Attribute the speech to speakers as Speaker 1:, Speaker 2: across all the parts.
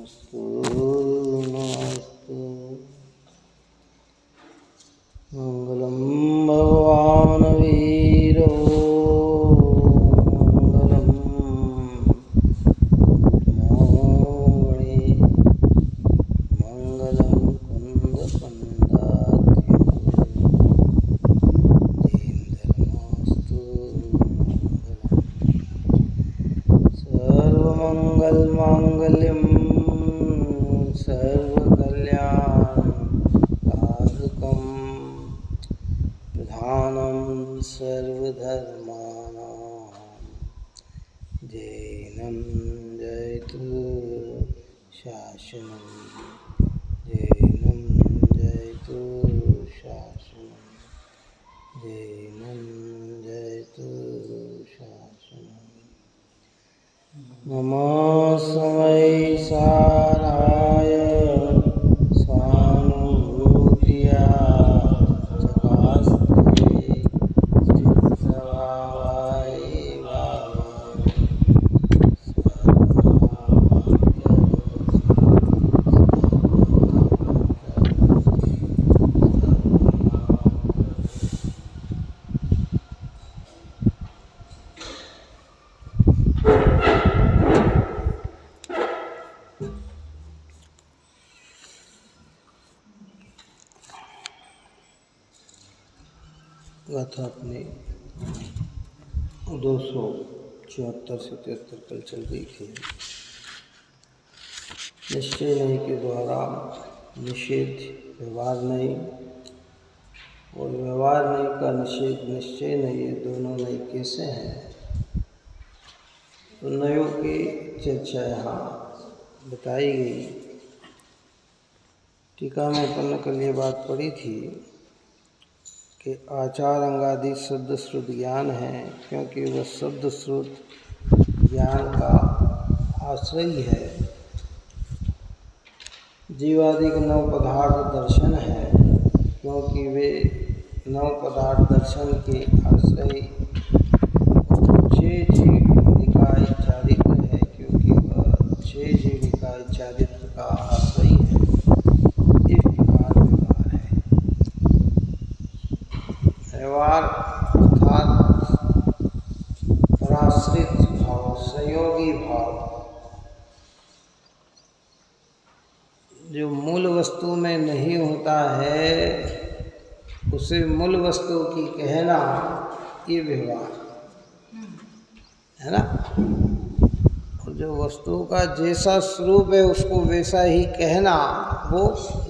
Speaker 1: नमोस्तु मंगलम भगवान वीरो मंगलम मोमणि मंगलम कुंद कंदात्यो सर्वमंगल मांगल्यम सर्वकल्याणकारकम प्रधानम सर्वधर्माणां जैनं जयतु शासनं जैनं जयतु शासनं जैनं जयतु शासनं नमः समय साराय स्वानुभूतिया चकास्ते चित्तभावाय गाथा अपने 274 से 73 कल चल रही थी। निश्चय नहीं के द्वारा निषेध व्यवहार नहीं और व्यवहार नहीं का निषेध निश्चय नहीं, ये दोनों नहीं कैसे हैं? तो नयों की चर्चा यहाँ बताई गई। टीका में अपन ने कल ये बात पढ़ी थी कि आचार अंगादि शब्द श्रुत ज्ञान है, क्योंकि वह शब्द श्रुत ज्ञान का आश्रय है। जीवादि के नव पदार्थ दर्शन है, क्योंकि वे नव पदार्थ दर्शन के आश्रय। छह जीव निकाय चारित्र है, क्योंकि वह छह जीव निकाय चारित्र का आश्रय है। इस प्रकार व्यवहार है। व्यवहार अर्थात पराश्रित भाव, संयोगी भाव, जो मूल वस्तु में नहीं होता है उसे मूल वस्तु की कहना, ये व्यवहार है ना। और जो वस्तु का जैसा स्वरूप है उसको वैसा ही कहना, वो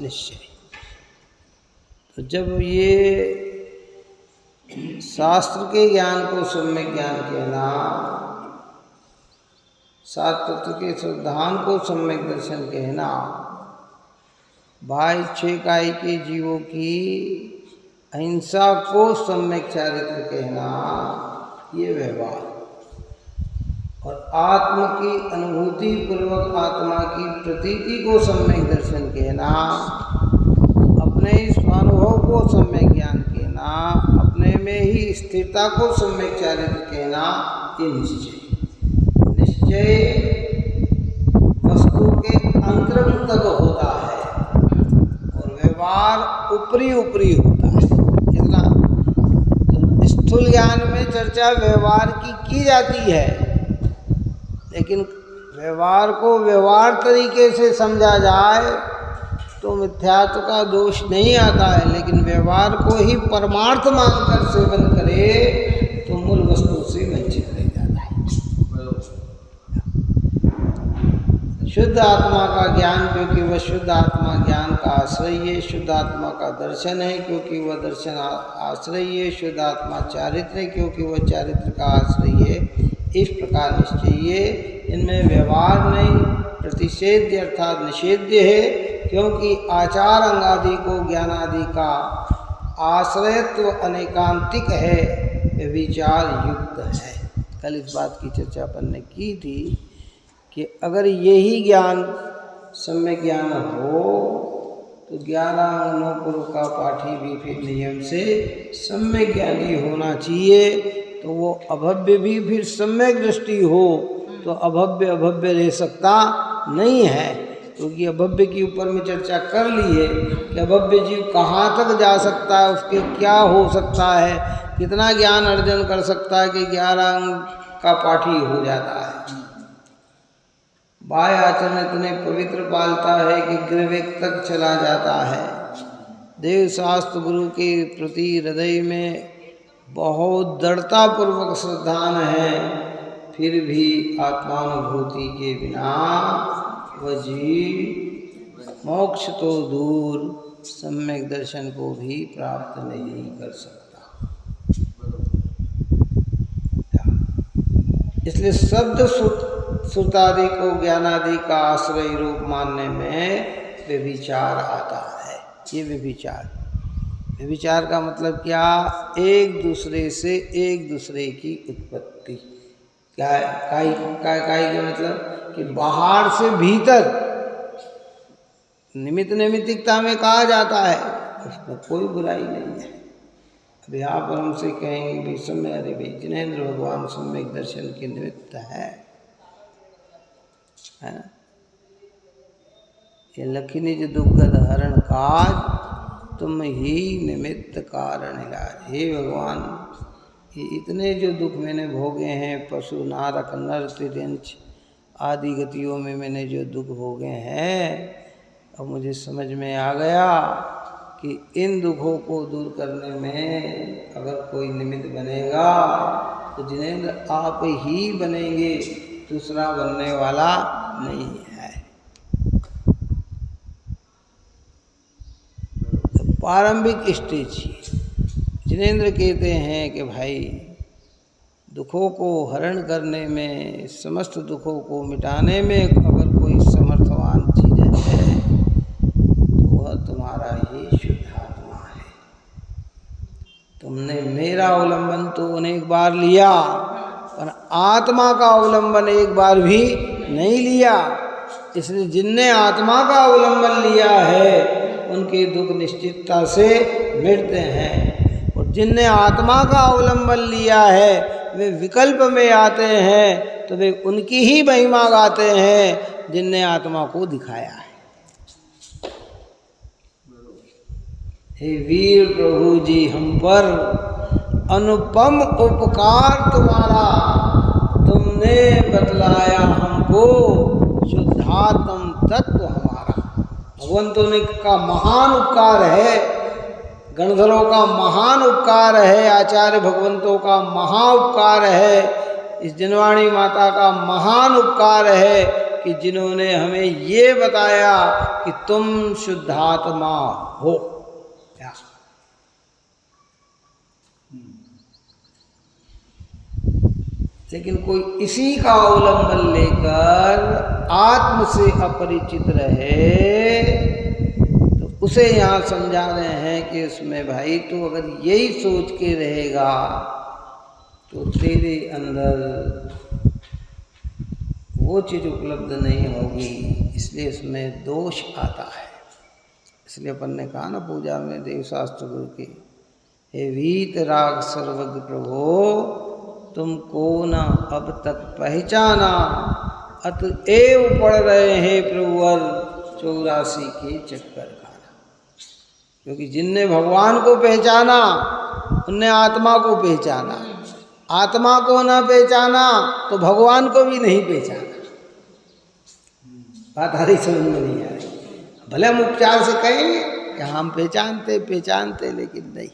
Speaker 1: निश्चय। तो जब ये शास्त्र के ज्ञान को सम्यक ज्ञान कहना, सात तत्व के सिद्धांत को सम्यक दर्शन कहना, भाई छह काई के जीवों की अहिंसा को सम्यक चारित्र कहना, ये व्यवहार। और आत्म की अनुभूति पूर्वक आत्मा की प्रतीति को सम्यक दर्शन कहना, अपने स्वानुभव को सम्यक ज्ञान कहना, अपने में ही स्थिरता को सम्यक चारित्र कहना, ये निश्चय। निश्चय वस्तु के अंतरंग तक होता है और व्यवहार ऊपरी ऊपरी होता है। इतना तो स्थूल ज्ञान में चर्चा व्यवहार की जाती है, लेकिन व्यवहार को व्यवहार तरीके से समझा जाए तो मिथ्यात्व का दोष नहीं आता है। लेकिन व्यवहार को ही परमार्थ मानकर सेवन करे तो मूल वस्तु से वंचित रह जाता है। शुद्ध आत्मा का ज्ञान, क्योंकि वह शुद्ध आत्मा ज्ञान का आश्रय है। शुद्ध आत्मा का दर्शन है, क्योंकि वह दर्शन आश्रय है। शुद्ध आत्मा चारित्र है, क्योंकि वह चारित्र का आश्रय है। इस प्रकार निश्चय इनमें व्यवहार नहीं, प्रतिषेध्य अर्थात निषेध्य है, क्योंकि आचार अंगादि को ज्ञानादि का आश्रयत्व अनेकांतिक है, विचार युक्त है। कल इस बात की चर्चा अपन ने की थी कि अगर यही ज्ञान सम्यक ज्ञान हो तो 11 अंगों पूर्व का पाठी भी फिर नियम से सम्यक ज्ञानी होना चाहिए। तो वो अभव्य भी फिर सम्यक दृष्टि हो तो अभव्य अभव्य रह सकता नहीं है। क्योंकि अभव्य की ऊपर में चर्चा कर ली है कि अभव्य जीव कहाँ तक जा सकता है, उसके क्या हो सकता है, कितना ज्ञान अर्जन कर सकता है कि 11 अंग का पाठी हो जाता है। बाह्य आचरण इतने पवित्र पालता है कि गृहवेग तक चला जाता है। देव शास्त्र गुरु के प्रति हृदय में बहुत दृढ़ता पूर्वक श्रद्धान है, फिर भी आत्मानुभूति के बिना वह जीव मोक्ष तो दूर सम्यक दर्शन को भी प्राप्त नहीं कर सकता। इसलिए शब्द श्रुतादि को ज्ञानादि का आश्रय रूप मानने में व्यभिचार आता है। ये व्यभिचार का मतलब क्या? एक दूसरे से एक दूसरे की उत्पत्ति। क्या का मतलब कि बाहर से भीतर निमित्त नैमित्तिकता में कहा जाता है, उसमें कोई बुराई नहीं है। अब यहाँ पर हमसे कहेंगे भी समय, अरे भाई जिनेंद्र भगवान सम्यक दर्शन के निमित्त है ना? ये लखी निज दुर्गत हरण काज, तुम ही निमित्त कारण इलाज। हे भगवान, ये इतने जो दुख मैंने भोगे हैं, पशु नारक नर तिर्यंच आदि गतियों में मैंने जो दुख भोगे हैं, अब मुझे समझ में आ गया कि इन दुखों को दूर करने में अगर कोई निमित्त बनेगा तो जिनेंद्र आप ही बनेंगे, दूसरा बनने वाला नहीं है। तो प्रारंभिक स्टेज जिनेंद्र कहते हैं कि भाई दुखों को हरण करने में, समस्त दुखों को मिटाने में अगर कोई समर्थवान चीज है तो वह तुम्हारा ही शुद्ध आत्मा है। तुमने मेरा अवलंबन तो अनेक बार लिया, पर आत्मा का अवलंबन एक बार भी नहीं लिया। इसलिए जिनने आत्मा का अवलंबन लिया है उनके दुख निश्चितता से मिटते हैं, और जिनने आत्मा का अवलंबन लिया है वे विकल्प में आते हैं, तो वे उनकी ही महिमा गाते हैं जिनने आत्मा को दिखाया है। हे वीर प्रभु जी, हम पर अनुपम उपकार तुम्हारा, तुमने बतलाया हमको शुद्धात्म तत्व हमारा। भगवंतों ने का महान उपकार है, गणधरों का महान उपकार है, आचार्य भगवंतों का महा उपकार है, इस जिनवाणी माता का महान उपकार है कि जिन्होंने हमें ये बताया कि तुम शुद्धात्मा हो। लेकिन कोई इसी का अवलंबन लेकर आत्म से अपरिचित रहे तो उसे यहाँ समझा रहे हैं कि उसमें भाई तो अगर यही सोच के रहेगा तो तेरे अंदर वो चीज़ उपलब्ध नहीं होगी, इसलिए उसमें दोष आता है। इसलिए अपन ने कहा ना पूजा में देव शास्त्र गुरु की, हे वीत राग सर्वज्ञ प्रभो, तुमको न अब तक पहचाना, अतएव पढ़ रहे हैं प्रभुवर 84 के चक्कर खाना। क्योंकि जिनने भगवान को पहचाना उनने आत्मा को पहचाना, आत्मा को न पहचाना तो भगवान को भी नहीं पहचाना। बात आ रही, समझ में नहीं आ रही? भले हम उपचार से कहेंगे कि हम पहचानते लेकिन नहीं।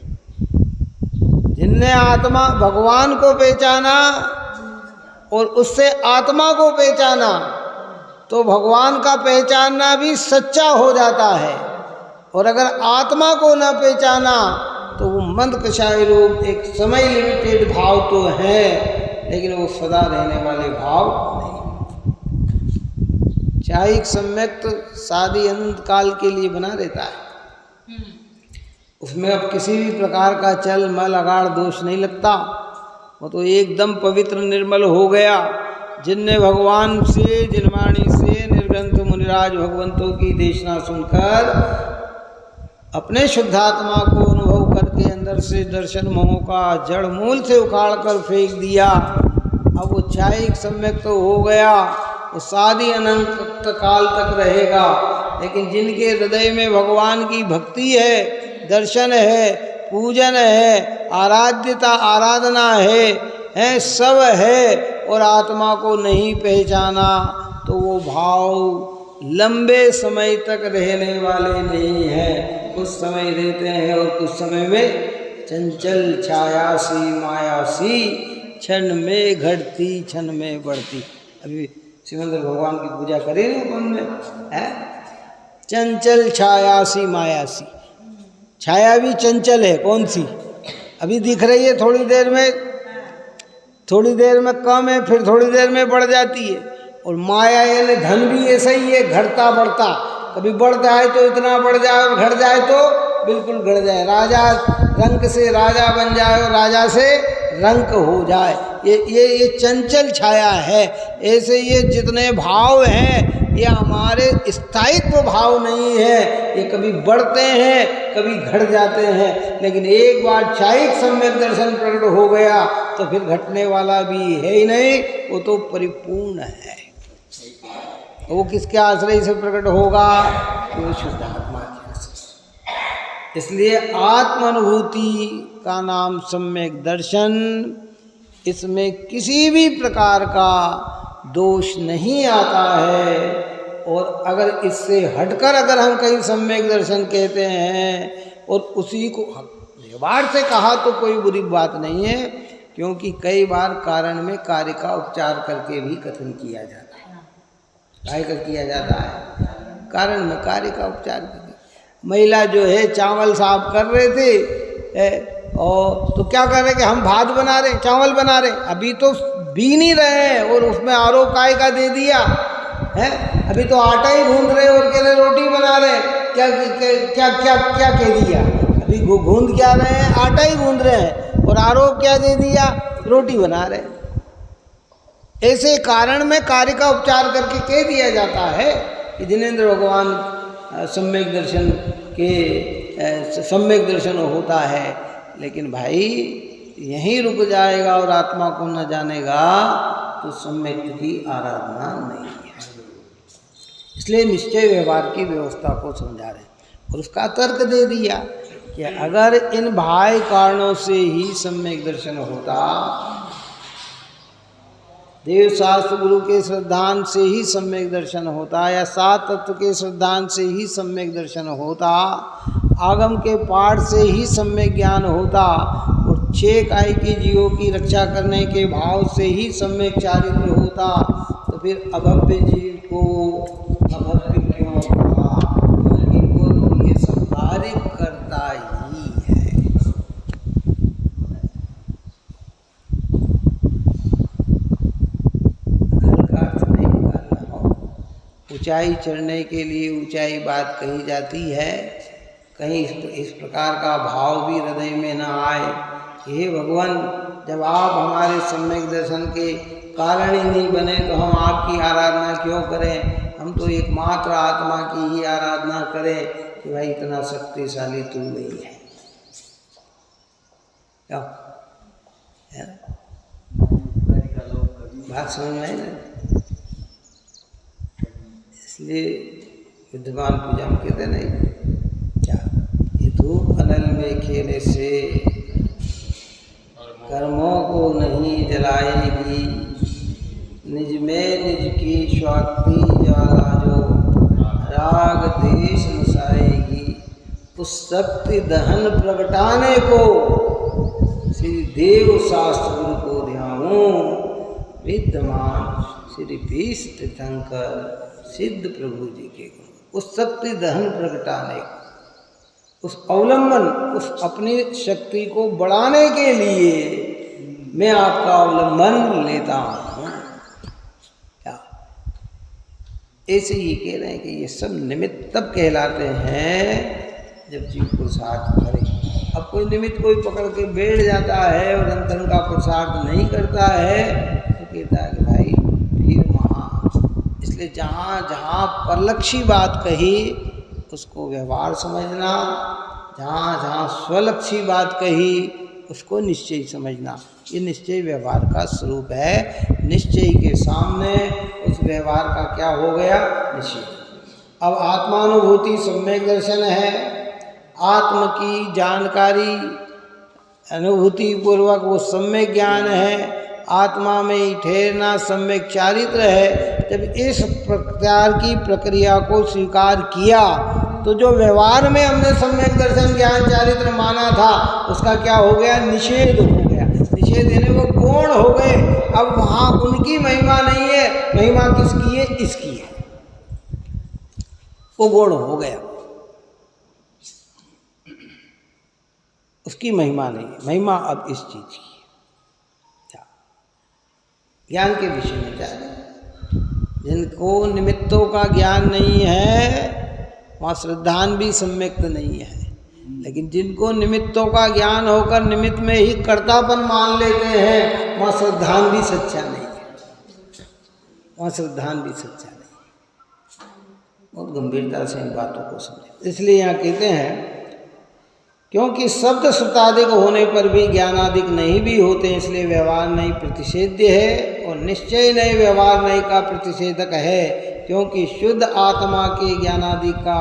Speaker 1: जिनने आत्मा भगवान को पहचाना और उससे आत्मा को पहचाना तो भगवान का पहचानना भी सच्चा हो जाता है, और अगर आत्मा को न पहचाना तो वो मंद कषाय रूप एक समय लिमिटेड भाव तो है, लेकिन वो सदा रहने वाले भाव नहीं। चाहे एक सम्यक्त शादी अनंत काल के लिए बना देता है, उसमें अब किसी भी प्रकार का चल मल अगाड़ दोष नहीं लगता, वो तो एकदम पवित्र निर्मल हो गया। जिनने भगवान से, जिनवाणी से निर्ग्रंथ मुनिराज भगवंतों की देशना सुनकर अपने शुद्धात्मा को अनुभव करके अंदर से दर्शन मोह का जड़ मूल से उखाड़ कर फेंक दिया, अब वो चाहे सम्यक तो हो गया, वो सारी अनंत काल तक रहेगा। लेकिन जिनके हृदय में भगवान की भक्ति है, दर्शन है, पूजन है, आराध्यता आराधना है सब है और आत्मा को नहीं पहचाना, तो वो भाव लंबे समय तक रहने वाले नहीं हैं। कुछ समय रहते हैं और कुछ समय में चंचल छाया सी माया सी, क्षण में घटती क्षण में बढ़ती। अभी सिकंदर भगवान की पूजा करी ना अपन में, है चंचल छाया सी माया सी। छाया भी चंचल है, कौन सी? अभी दिख रही है, थोड़ी देर में कम है, फिर थोड़ी देर में बढ़ जाती है। और माया यानी धन भी ऐसा ही है, घटता बढ़ता, कभी बढ़ जाए तो इतना बढ़ जाए और घट जाए तो बिल्कुल घट जाए। राजा रंक से राजा बन जाए और राजा से रंक हो जाए, ये चंचल छाया है। ऐसे ये जितने भाव हैं ये हमारे स्थायित्व भाव नहीं है, ये कभी बढ़ते हैं कभी घट जाते हैं। लेकिन एक बार छायिक सम्यक दर्शन प्रकट हो गया तो फिर घटने वाला भी है ही नहीं, वो तो परिपूर्ण है। वो किसके आश्रय से प्रकट होगा? वो शुद्ध आत्मा के आश्रय। इसलिए आत्मानुभूति का नाम सम्यक दर्शन। इसमें किसी भी प्रकार का दोष नहीं आता है। और अगर इससे हटकर अगर हम कहीं सम्यक दर्शन कहते हैं और उसी को व्यवहार से कहा तो कोई बुरी बात नहीं है, क्योंकि कई बार कारण में कार्य का उपचार करके भी कथन किया जाता है। काय का किया जाता है? कारण में कार्य का उपचार करके। महिला जो है चावल साफ कर रहे थे और तो क्या कर रहे कि हम भात बना रहे, चावल बना रहे, अभी तो बी नहीं रहे हैं और उसमें आरोप काय का दे दिया है। अभी तो आटा ही गूंद रहे और कह रहे रोटी बना रहे, क्या क्या क्या क्या कह दिया? अभी गूंद क्या रहे हैं? आटा ही गूंद रहे हैं और आरोप क्या दे दिया? रोटी बना रहे। ऐसे कारण में कार्य का उपचार करके कह दिया जाता है कि जिनेंद्र भगवान सम्यक दर्शन के सम्यक दर्शन होता है। लेकिन भाई यहीं रुक जाएगा और आत्मा को न जानेगा तो सम्यक की आराधना नहीं है। इसलिए निश्चय व्यवहार की व्यवस्था को समझा रहे और उसका तर्क दे दिया कि अगर इन बाह्य कारणों से ही सम्यक दर्शन होता, देव शास्त्र गुरु के श्रद्धांत से ही सम्यक दर्शन होता, या सात तत्व के श्रद्धांत से ही सम्यक दर्शन होता, आगम के पाठ से ही सम्यक ज्ञान होता और 6 काय के जीवों की रक्षा करने के भाव से ही सम्यक चारित्र होता, तो फिर अभव्य जीव को अभव्य क्यों कहा? इनको तो ये सब कार्य करता ही है। हल्का अर्थ नहीं निकालना हो। ऊंचाई चढ़ने के लिए ऊंचाई बात कही जाती है, कहीं इस प्रकार का भाव भी हृदय में न आए कि हे भगवान, जब आप हमारे सम्यक दर्शन के कारण ही नहीं बने तो हम आपकी आराधना क्यों करें? हम तो एकमात्र आत्मा की ही आराधना करें कि भाई इतना शक्तिशाली तू नहीं है। क्या बात समझ में आई ना? इसलिए विद्वान पूजा में कहते नहीं क्या, ये धूप अनल में खेले से कर्मों को नहीं जलाएगी, निज में निज की स्वाति ज्वाला जो राग देश नसाएगी, उस शक्ति दहन प्रगटाने को श्री देव शास्त्र गुरु को ध्याऊं, विद्यमान श्री बीस तीर्थंकर सिद्ध प्रभु जी के गुण। उस शक्ति दहन प्रगटाने को, उस अवलंबन, उस अपनी शक्ति को बढ़ाने के लिए मैं आपका अवलंबन लेता हूँ। क्या ऐसे ही कह रहे हैं कि ये सब निमित्त तब कहलाते हैं जब जीव पुरुषार्थ करे। अब कोई निमित्त कोई पकड़ के बैठ जाता है और अंतरंग का पुरुषार्थ नहीं करता है तो कहता है कि भाई फिर वहाँ। इसलिए जहाँ जहाँ परलक्षी बात कही उसको व्यवहार समझना, जहाँ जहाँ स्वलक्षी बात कही उसको निश्चय समझना। ये निश्चय व्यवहार का स्वरूप है। निश्चय के सामने उस व्यवहार का क्या हो गया? निषेध। अब आत्मानुभूति सम्यक दर्शन है, आत्म की जानकारी अनुभूति पूर्वक वो सम्यक ज्ञान है, आत्मा में ही ठहरना सम्यक चारित्र है। जब इस प्रकार की प्रक्रिया को स्वीकार किया तो जो व्यवहार में हमने सम्यक दर्शन ज्ञान चारित्र माना था उसका क्या हो गया? निषेध हो गया। निषेध यानी वो गौण हो गए। अब वहाँ उनकी महिमा नहीं है, महिमा किसकी है? इसकी है। वो गौण हो गया, उसकी महिमा नहीं है। महिमा अब इस चीज की है। ज्ञान के विषय में क्या है? जिनको निमित्तों का ज्ञान नहीं है वहाँ श्रद्धान भी सम्यक्त नहीं है, लेकिन जिनको निमित्तों का ज्ञान होकर निमित्त में ही कर्तापन मान लेते हैं वहाँ श्रद्धान भी सच्चा नहीं है। वहाँ श्रद्धान भी सच्चा नहीं है। बहुत गंभीरता से इन बातों को समझें। इसलिए यहाँ कहते हैं क्योंकि शब्द श्रुतादिक होने पर भी ज्ञानादिक नहीं भी होते, इसलिए व्यवहार नहीं प्रतिषेध्य है और निश्चय नहीं व्यवहार नहीं का प्रतिषेधक है। क्योंकि शुद्ध आत्मा के ज्ञानादि का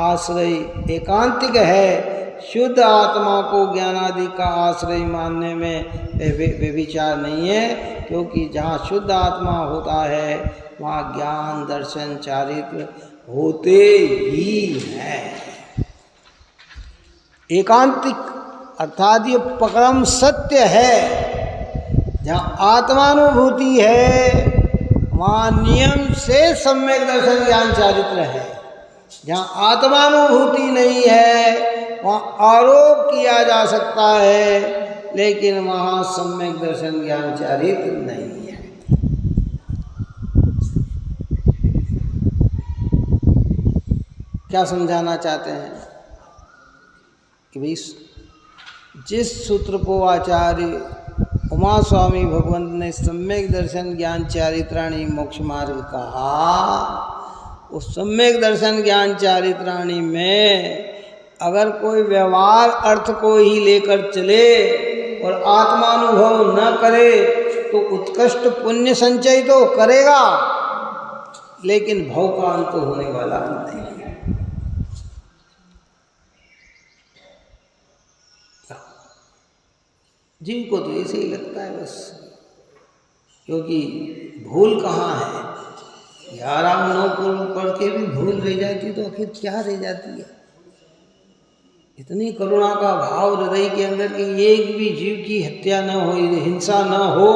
Speaker 1: आश्रय एकांतिक है। शुद्ध आत्मा को ज्ञानादि का आश्रय मानने में व्यभिचार नहीं है, क्योंकि जहाँ शुद्ध आत्मा होता है वहाँ ज्ञान दर्शन चारित्र होते ही हैं। एकांतिक अर्थात ये परम सत्य है। जहाँ आत्मानुभूति है वहाँ नियम से सम्यक दर्शन ज्ञान चारित्र है। जहाँ आत्मानुभूति नहीं है वहाँ आरोप किया जा सकता है, लेकिन वहाँ सम्यक दर्शन ज्ञान चारित्र नहीं है। क्या समझाना चाहते हैं कि भाई जिस सूत्र को आचार्य उमा स्वामी भगवंत ने सम्यक दर्शन ज्ञान चारित्राणी मोक्ष मार्ग कहा, उस सम्यक दर्शन ज्ञान चारित्राणी में अगर कोई व्यवहार अर्थ को ही लेकर चले और आत्मानुभव न करे तो उत्कृष्ट पुण्य संचय तो करेगा, लेकिन भव का अंत होने वाला नहीं है। जीव को तो ऐसे ही लगता है बस, क्योंकि भूल कहाँ है? 11 पढ़ के भी भूल रह जाती तो आखिर क्या रह जाती है? इतनी करुणा का भाव हृदय के अंदर कि एक भी जीव की हत्या न हो, हिंसा न हो,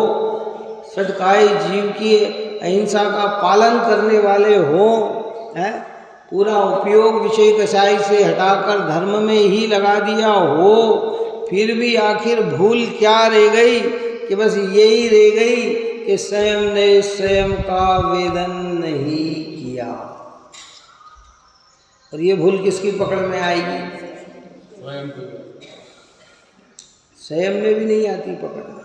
Speaker 1: सटकाए जीव की अहिंसा का पालन करने वाले हो, है पूरा उपयोग विषय कसाई से हटाकर धर्म में ही लगा दिया हो, फिर भी आखिर भूल क्या रह गई कि बस यही रह गई कि स्वयं ने स्वयं का वेदन नहीं किया। और ये भूल किसकी पकड़ में आएगी? स्वयं में भी नहीं आती पकड़ में।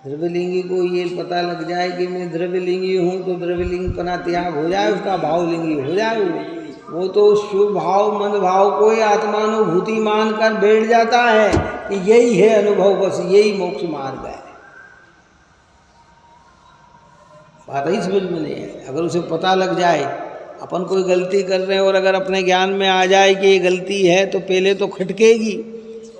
Speaker 1: द्रव्यलिंगी को ये पता लग जाए कि मैं द्रव्यलिंगी हूँ तो द्रव्यलिंगपना त्याग हो जाए, उसका भावलिंगी हो जाए। वो तो शुभ भाव मंद भाव को ही आत्मानुभूति मानकर बैठ जाता है कि यही है अनुभव, बस यही मोक्ष मार्ग है। बात ही समझ में नहीं है। अगर उसे पता लग जाए अपन कोई गलती कर रहे हैं और अगर अपने ज्ञान में आ जाए कि ये गलती है तो पहले तो खटकेगी,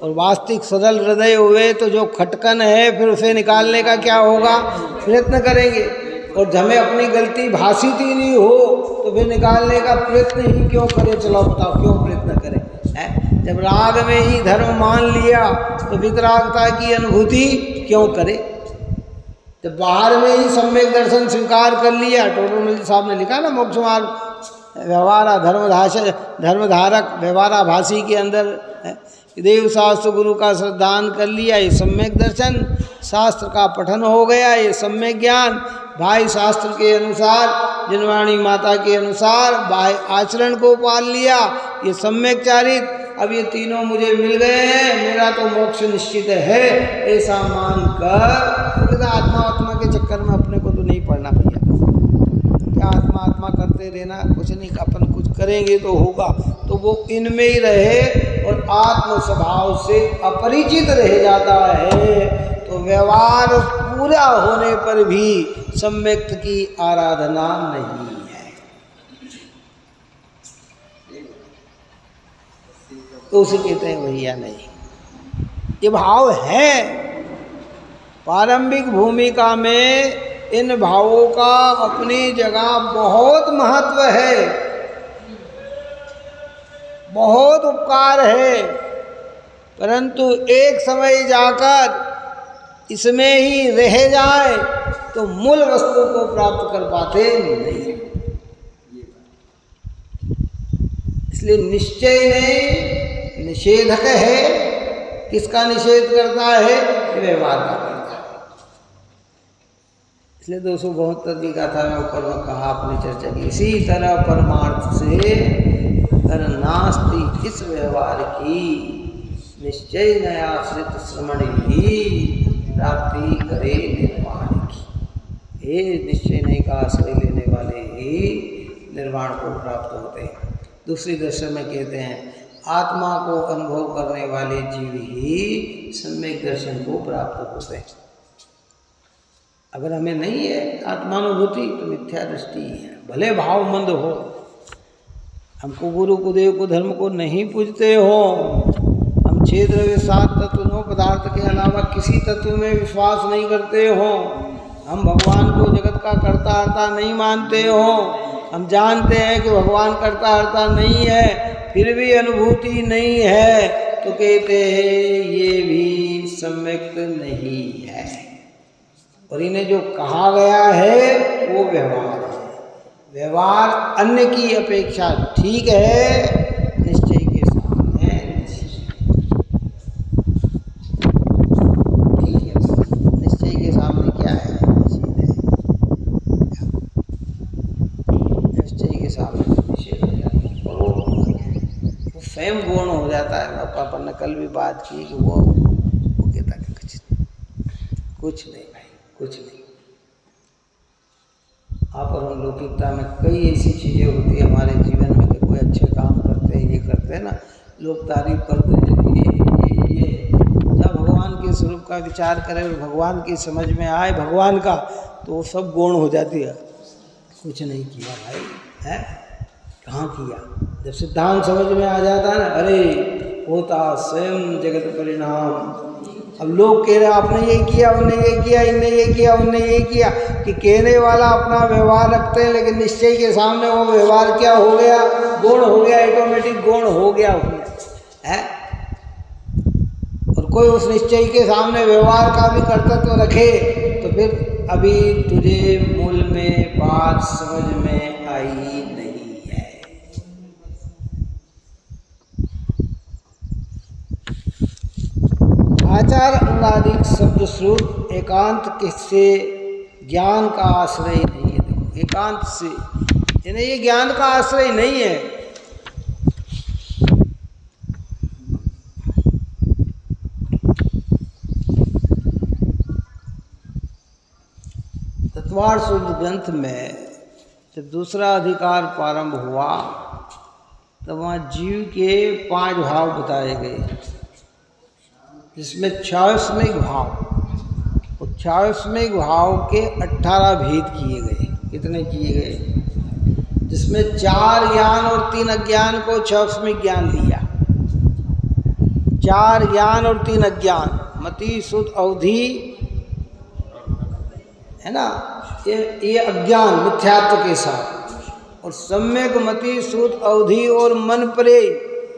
Speaker 1: और वास्तविक सरल हृदय हुए तो जो खटकन है फिर उसे निकालने का क्या होगा? प्रयत्न करेंगे। और हमें अपनी गलती भाषित ही नहीं हो तो फिर निकालने का प्रयत्न ही क्यों करें? चलो बताओ क्यों प्रयत्न करें? है जब राग में ही धर्म मान लिया तो वितरागता की अनुभूति क्यों करे? जब बाहर में ही सम्यक दर्शन स्वीकार कर लिया, टोटोमल साहब ने लिखा ना मोक्ष मार्ग व्यवहारा धर्मधारक व्यवहाराभाषी के अंदर देव शास्त्र गुरु का श्रद्धान कर लिया, ये सम्यक दर्शन, शास्त्र का पठन हो गया, ये सम्यक ज्ञान, भाई शास्त्र के अनुसार जनवाणी माता के अनुसार भाई आचरण को पाल लिया, ये सम्यक चारित। अब ये तीनों मुझे मिल गए हैं, मेरा तो मोक्ष निश्चित है, ऐसा मानकर तो आत्मा के चक्कर में अपने को तो नहीं पड़ना भैया। क्या आत्मा करते रहना, कुछ नहीं, अपन कुछ करेंगे तो होगा, तो वो इनमें ही रहे और आत्म स्वभाव से अपरिचित रह जाता है तो व्यवहार पूरा होने पर भी सम्यक्त की आराधना नहीं है। तो उसे कहते हैं भैया नहीं, ये भाव है। प्रारंभिक भूमिका में इन भावों का अपनी जगह बहुत महत्व है, बहुत उपकार है, परंतु एक समय जाकर इसमें ही रह जाए तो मूल वस्तु को प्राप्त कर पाते नहीं। इसलिए निश्चय नहीं, निषेधक है। किसका निषेध करता है? व्यवहार का करता है। इसलिए 272 की गाथा में ऊपर में कहा अपनी चर्चा की, इसी तरह परमार्थ से कर नास्ति इस व्यवहार की निश्चय न आश्रित श्रमण ही प्राप्ति करे निर्वाण की। हे निश्चय नहीं का आश्रय लेने वाले ही निर्वाण को प्राप्त होते हैं। दूसरी दशा में कहते हैं आत्मा को अनुभव करने वाले जीव ही सम्यक दर्शन को प्राप्त होते हैं। अगर हमें नहीं है आत्मानुभूति तो मिथ्या दृष्टि है, भले भाव मंद हो, हमको गुरु को देव को धर्म को नहीं पूजते हो, हम 6 द्रव्य 7 तत्व 9 पदार्थ के अलावा किसी तत्व में विश्वास नहीं करते हो, हम भगवान को जगत का कर्ता हर्ता नहीं मानते हो, हम जानते हैं कि भगवान कर्ता हर्ता नहीं है, फिर भी अनुभूति नहीं है, तो कहते हैं ये भी सम्यक नहीं है। और इन्हें जो कहा गया है वो व्यवहार है। व्यवहार अन्य की अपेक्षा ठीक है, निश्चय के सामने ठीक है। निश्चय के सामने क्या है? निश्चय के सामने निषेध हो जाता है, वो स्वयं गौण हो जाता है। अपन ने कल भी बात की कि वो कहता कि कुछ नहीं भाई, कुछ नहीं। आप और हम लौकिकता में कई ऐसी चीज़ें होती है हमारे जीवन में कि कोई अच्छे काम करते हैं, ये करते हैं ना, लोग तारीफ करते हैं ये जब भगवान के स्वरूप का विचार करें और भगवान की समझ में आए भगवान का, तो वो सब गौण हो जाती है। कुछ नहीं किया भाई, है कहाँ किया? जब सिद्धांत समझ में आ जाता है ना, अरे होता स्वयं जगत परिणाम। अब लोग कह रहे आपने ये किया, उनने ये किया, इनने ये किया, उनने ये किया, कि कहने वाला अपना व्यवहार रखते हैं, लेकिन निश्चय के सामने वो व्यवहार क्या हो गया? गुण हो गया, ऑटोमेटिक गुण हो गया उसमें, है। और कोई उस निश्चय के सामने व्यवहार का भी कर्तव्य रखे तो फिर अभी तुझे मूल में बात समझ में आई नहीं है। आचार अंगादिक शब्द श्रुत एकांत किससे ज्ञान का आश्रय नहीं है। देखो एकांत से यानी ये ज्ञान का आश्रय नहीं है। तत्वार्थ शुद्ध ग्रंथ में जब दूसरा अधिकार प्रारंभ हुआ तो वहाँ जीव के 5 भाव बताए गए, जिसमें 46वें भाव और 46वें भाव के 18 भेद किए गए। कितने किए गए? जिसमें 4 ज्ञान और 3 अज्ञान को 46वें ज्ञान दिया। 4 ज्ञान और 3 अज्ञान, मति सुध अवधि, है ना, ये अज्ञान मिथ्यात्व के साथ, और सम्यक मति सुध अवधि और मन परे,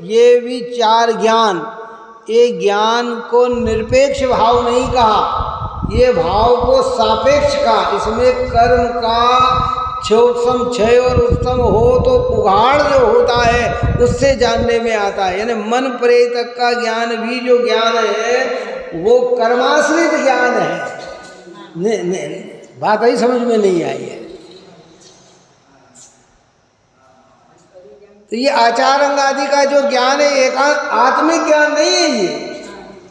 Speaker 1: ये भी 4 ज्ञान। ये ज्ञान को निरपेक्ष भाव नहीं कहा, ये भाव को सापेक्ष कहा। इसमें कर्म का क्षोभम क्षय और उत्तम हो तो उघाड़ जो होता है उससे जानने में आता है। यानी मन परे तक का ज्ञान भी जो ज्ञान है वो कर्माश्रित ज्ञान है। बात ही समझ में नहीं आई है। तो ये आचार अंग आदि का जो ज्ञान है एकांत आत्मिक ज्ञान नहीं है। ये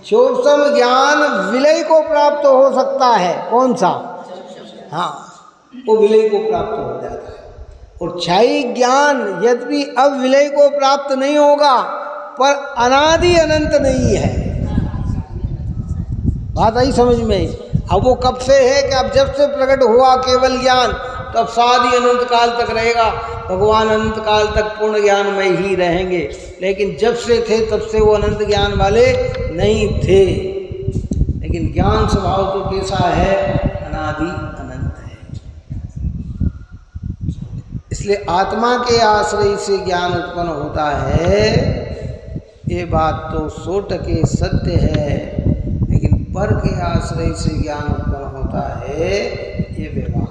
Speaker 1: शोभसम ज्ञान विलय को प्राप्त हो सकता है। कौन सा? हाँ, वो विलय को प्राप्त हो जाता है। और क्षयिक ज्ञान यद्यपि अब विलय को प्राप्त नहीं होगा, पर अनादि अनंत नहीं है। बात आई समझ में? अब वो कब से है कि अब जब से प्रकट हुआ केवल ज्ञान तब सादी अनंत काल तक रहेगा। भगवान अनंत काल तक पूर्ण ज्ञान में ही रहेंगे, लेकिन जब से थे तब से वो अनंत ज्ञान वाले नहीं थे। लेकिन ज्ञान स्वभाव तो कैसा है? अनादि अनंत है। इसलिए आत्मा के आश्रय से ज्ञान उत्पन्न होता है, ये बात तो 100% सत्य है। लेकिन पर के आश्रय से ज्ञान उत्पन्न होता है, ये व्यवहार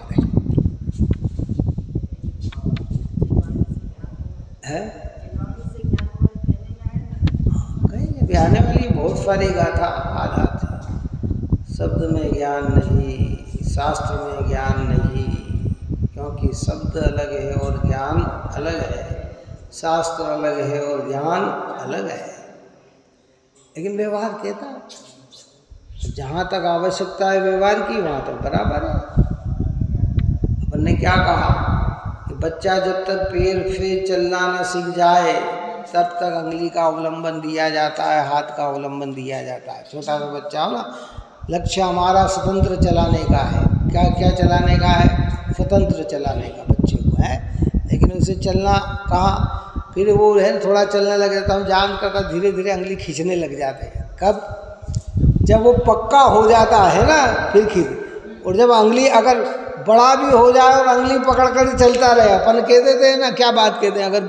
Speaker 1: है। कहीं भी आने वाली बहुत सारी गाथा आ जाती है। शब्द में ज्ञान नहीं, शास्त्र में ज्ञान नहीं, क्योंकि शब्द अलग है और ज्ञान अलग है, शास्त्र अलग है और ज्ञान अलग है। लेकिन व्यवहार कहता जहाँ तक आवश्यकता है व्यवहार की वहाँ तक बराबर है। अपन ने क्या कहा कि बच्चा जब तक पैर से चलना न सीख जाए तब तक अंगुली का अवलंबन दिया जाता है, हाथ का अवलंबन दिया जाता है। छोटा सा बच्चा हो ना, लक्ष्य हमारा स्वतंत्र चलाने का है। क्या क्या चलाने का है? स्वतंत्र चलाने का बच्चे को है। लेकिन उसे चलना कहाँ, फिर वो है थोड़ा चलने लग जाता, हम जान कर धीरे धीरे अंगुली खींचने लग जाते हैं। कब? जब वो पक्का हो जाता है ना, फिर खींच। और जब अंगुली अगर बड़ा भी हो जाए और अंगुली पकड़ कर चलता रहे, अपन कह देते हैं ना, क्या बात कहते हैं, अगर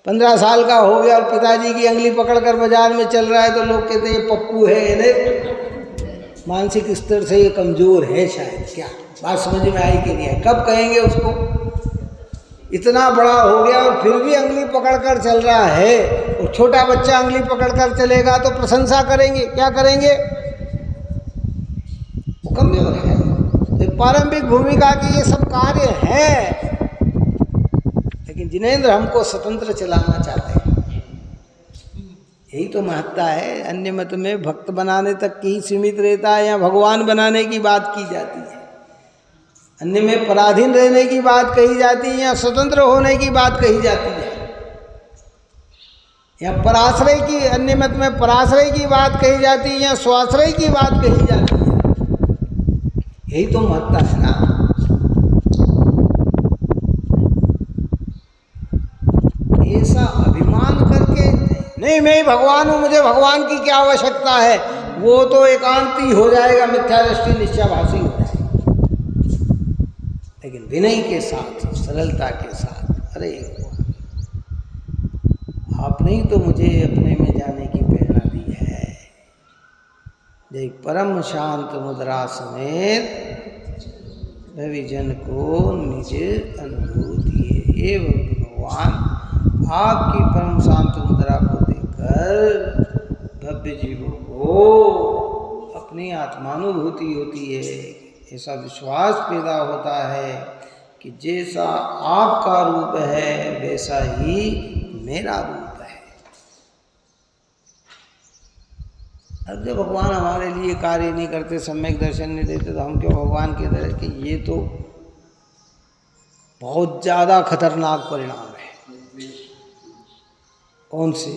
Speaker 1: 15 साल का हो गया और पिताजी की अंगुली पकड़कर बाजार में चल रहा है तो लोग कहते हैं पप्पू है, इन्हें मानसिक स्तर से ये कमजोर है शायद। क्या बात समझ में आई कि नहीं है? कब कहेंगे उसको? इतना बड़ा हो गया और फिर भी अंगुली पकड़कर चल रहा है। और छोटा बच्चा अंगुली पकड़कर चलेगा तो प्रशंसा करेंगे, क्या करेंगे? वो कमजोर है। तो पारंपरिक भूमिका के ये सब कार्य हैं। लेकिन जिनेंद्र हमको स्वतंत्र चलाना चाहते हैं, यही तो महत्ता है। अन्य मत में भक्त बनाने तक की ही सीमित रहता है या भगवान बनाने की बात की जाती है। अन्य में पराधीन रहने की बात कही जाती है या स्वतंत्र होने की बात कही जाती है, या पराश्रय की, अन्य मत में पराश्रय की बात कही जाती है या स्वाश्रय की बात कही जाती है। यही तो महत्ता है ना। ऐसा अभिमान करके नहीं मैं ही भगवान हूँ, मुझे भगवान की क्या आवश्यकता है, वो तो एकांती हो जाएगा, मिथ्या दृष्टि निश्चयभाषी हो जाएगा। लेकिन विनय के साथ, सरलता के साथ, अरे आपने ही तो मुझे अपने में जाने की प्रेरणा दी है। देख परम शांत मुद्रा समेत रविजन को निज अनुभूति। हे भगवान, आपकी परम शांत मुद्रा को देखकर भव्य जीवों को अपनी आत्मानुभूति होती है। ऐसा विश्वास पैदा होता है कि जैसा आपका रूप है वैसा ही मेरा रूप है। अब जब भगवान हमारे लिए कार्य नहीं करते, सम्यक दर्शन नहीं देते, तो हम क्यों भगवान के दर के? ये तो बहुत ज़्यादा खतरनाक परिणाम है। कौन से?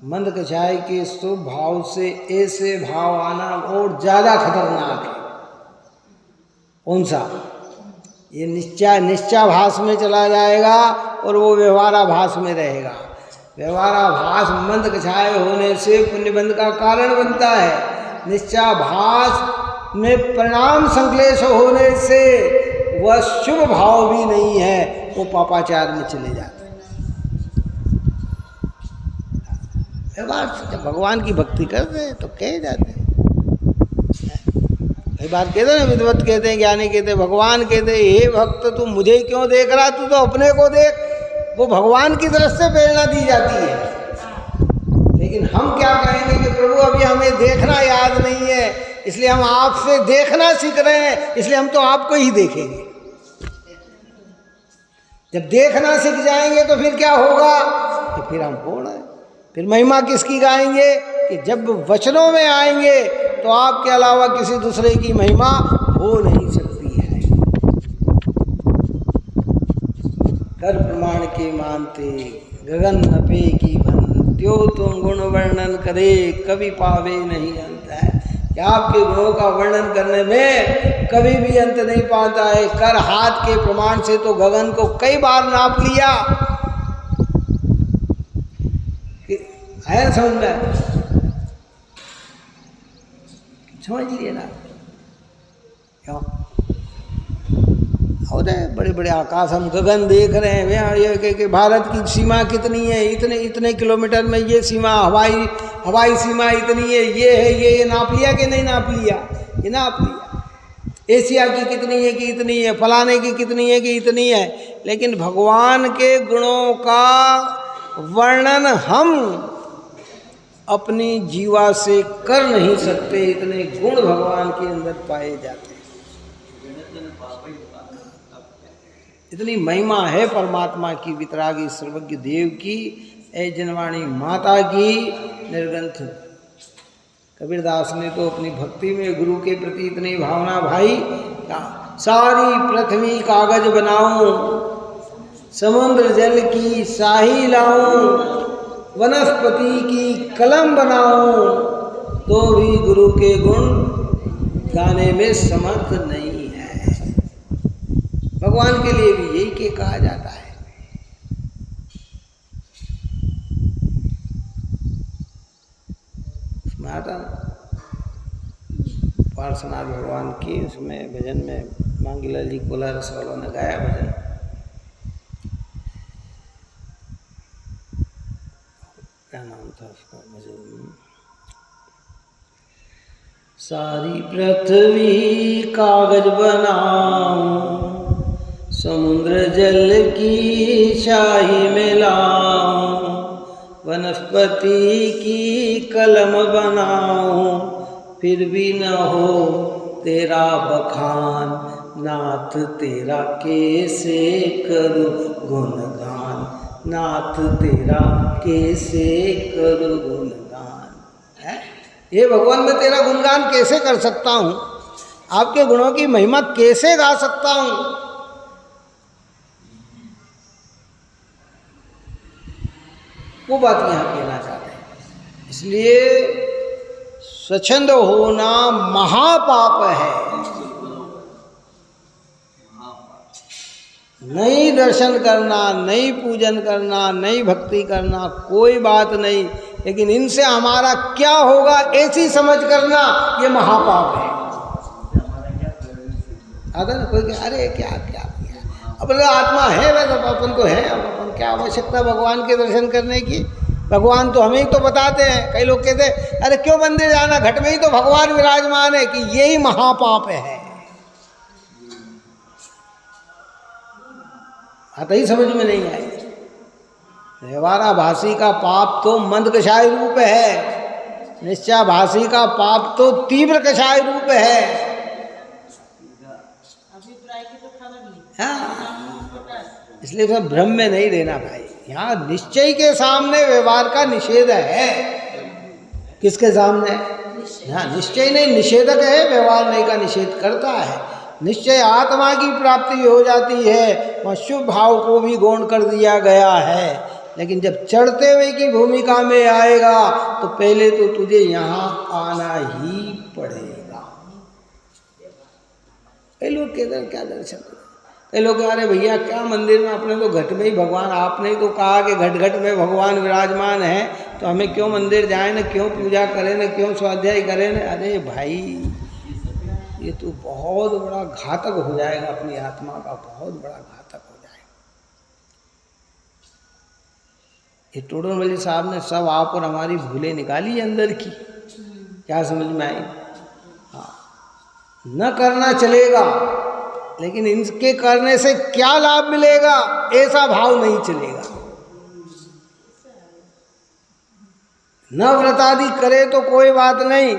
Speaker 1: मंद कछाई के शुभ भाव से ऐसे भाव आना और ज़्यादा खतरनाक है। कौन सा? ये निश्चयाभास में चला जाएगा और वो व्यवहाराभास में रहेगा। व्यवहाराभास मंद कछाय होने से पुण्यबंध का कारण बनता है। निश्चयाभास में परिणाम संश्लेष होने से वह शुभ भाव भी नहीं है, वो पापाचार में चले जाते हैं। व्यवहार से जब भगवान की भक्ति करते हैं तो कहे जाते हैं, कई बार कहते हैं ना, विद्वत कहते हैं, ज्ञानी कहते हैं, भगवान कहते हैं, हे भक्त तू मुझे क्यों देख रहा, तू तो अपने को देख। वो भगवान की तरफ से प्रेरणा दी जाती है। लेकिन हम क्या कहेंगे कि प्रभु अभी हमें देखना याद नहीं है, इसलिए हम आपसे देखना सीख रहे हैं, इसलिए हम तो आपको ही देखेंगे। जब देखना सीख जाएंगे तो फिर क्या होगा कि फिर हम पूर्ण है। फिर महिमा किसकी गाएंगे कि जब वचनों में आएंगे तो आपके अलावा किसी दूसरे की महिमा हो नहीं सकती है। कर प्रमाण के मानते गगन नपे की भन, त्यो तुम गुण वर्णन करे कभी पावे नहीं अंत है कि आपके गुणों का वर्णन करने में कभी भी अंत नहीं पाता है। कर हाथ के प्रमाण से तो गगन को कई बार नाप लिया। है समझ में? समझ लिए ना क्यों? और बड़े बड़े आकाश हम गगन देख रहे हैं। ये कि भारत की सीमा कितनी है, इतने इतने किलोमीटर में ये सीमा, हवाई सीमा इतनी है, ये है, ये नाप लिया कि नहीं नाप लिया? ये नाप लिया। एशिया की कितनी है कि इतनी है, फलाने की कितनी है कि इतनी है। लेकिन भगवान के गुणों का वर्णन हम अपनी जीवा से कर नहीं सकते, इतने गुण भगवान के अंदर पाए जाते हैं। इतनी महिमा है परमात्मा की, वितरागी सर्वज्ञ देव की, ऐ जनवाणी माता की निर्ग्रंथ। कबीरदास ने तो अपनी भक्ति में गुरु के प्रति इतनी भावना भाई, क्या सारी पृथ्वी कागज बनाऊं, समुद्र जल की शाही लाऊं, वनस्पति की कलम बनाऊं, तो भी गुरु के गुण गाने में समर्थ नहीं है। भगवान के लिए भी यही के कहा जाता है। उसमें आता ना पार्श्वनाथ भगवान की, उसमें भजन में मांगीलाल जी कोला रस वालों ने गाया भजन, क्या नाम था उसका भजन? सारी पृथ्वी कागज बनाऊं, समुद्र जल की शाही में लाऊं, वनस्पति की कलम बनाऊं, फिर भी न हो तेरा बखान, नाथ तेरा कैसे करूं गुणगान, नाथ तेरा कैसे करूं गुणगान। है ये भगवान, मैं तेरा गुणगान कैसे कर सकता हूँ, आपके गुणों की महिमा कैसे गा सकता हूँ? वो बात यहाँ कहना चाहते हैं। इसलिए स्वच्छंद होना महापाप है। नहीं दर्शन करना, नहीं पूजन करना, नहीं भक्ति करना, कोई बात नहीं, लेकिन इनसे हमारा क्या होगा ऐसी समझ करना, ये महापाप है। आता ना कोई क्या, अरे क्या क्या अपना आत्मा है, वैसे अपन तो है, अब अपन क्या आवश्यकता भगवान के दर्शन करने की? भगवान तो हमें ही तो बताते हैं। कई लोग कहते हैं अरे क्यों मंदिर जाना, घट में ही तो भगवान विराजमान है, कि यही महापाप है। आता ही समझ में नहीं आई। व्यवहाराभासी का पाप तो मंद कषाय रूप है, निश्चयाभासी का पाप तो तीव्र कषाय रूप है। हाँ, इसलिए सब भ्रम में नहीं रहना भाई। यहाँ निश्चय के सामने व्यवहार का निषेध है। किसके सामने? हाँ, निश्चय नहीं निषेधक है, व्यवहार नहीं का निषेध करता है। निश्चय आत्मा की प्राप्ति हो जाती है, वहाँ शुभ भाव को भी गौण कर दिया गया है। लेकिन जब चढ़ते हुए की भूमिका में आएगा तो पहले तो तुझे यहाँ आना ही पड़ेगा। कई लोग कहते क्या दर्शन, कई लोग अरे भैया क्या मंदिर में, अपने तो घट में ही भगवान, आपने ही तो कहा कि घट घट में भगवान विराजमान है, तो हमें क्यों मंदिर जाए, न क्यों पूजा करें, न क्यों स्वाध्याय करें न? अरे भाई ये तो बहुत बड़ा घातक हो जाएगा, अपनी आत्मा का बहुत बड़ा घातक हो जाएगा। ये टोडरमल साहब ने सब आप और हमारी भूलें निकाली अंदर की, क्या समझ में आई? हाँ, न करना चलेगा, लेकिन इनके करने से क्या लाभ मिलेगा ऐसा भाव नहीं चलेगा। न व्रतादि करे तो कोई बात नहीं,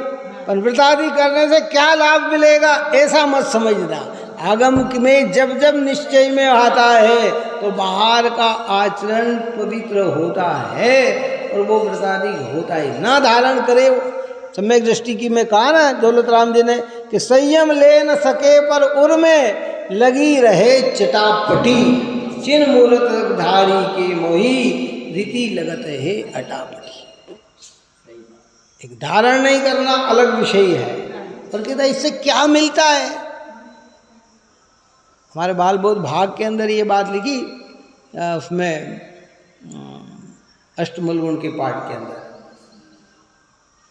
Speaker 1: पर व्रतादि करने से क्या लाभ मिलेगा ऐसा मत समझना। आगम में जब जब निश्चय में आता है तो बाहर का आचरण पवित्र होता है और वो व्रतादि होता ही ना धारण करे। सम्यक दृष्टि की में कहा ना दौलत राम जी ने कि संयम ले न सके पर उर में लगी रहे चटापटी, चिन्ह मूर्त धारी के मोही रीति लगत है अटापटी। एक धारण नहीं करना अलग विषय है, पर कहता इससे क्या मिलता है। हमारे बाल बोध भाग के अंदर ये बात लिखी, उसमें अष्टमूल गुण के पाठ के अंदर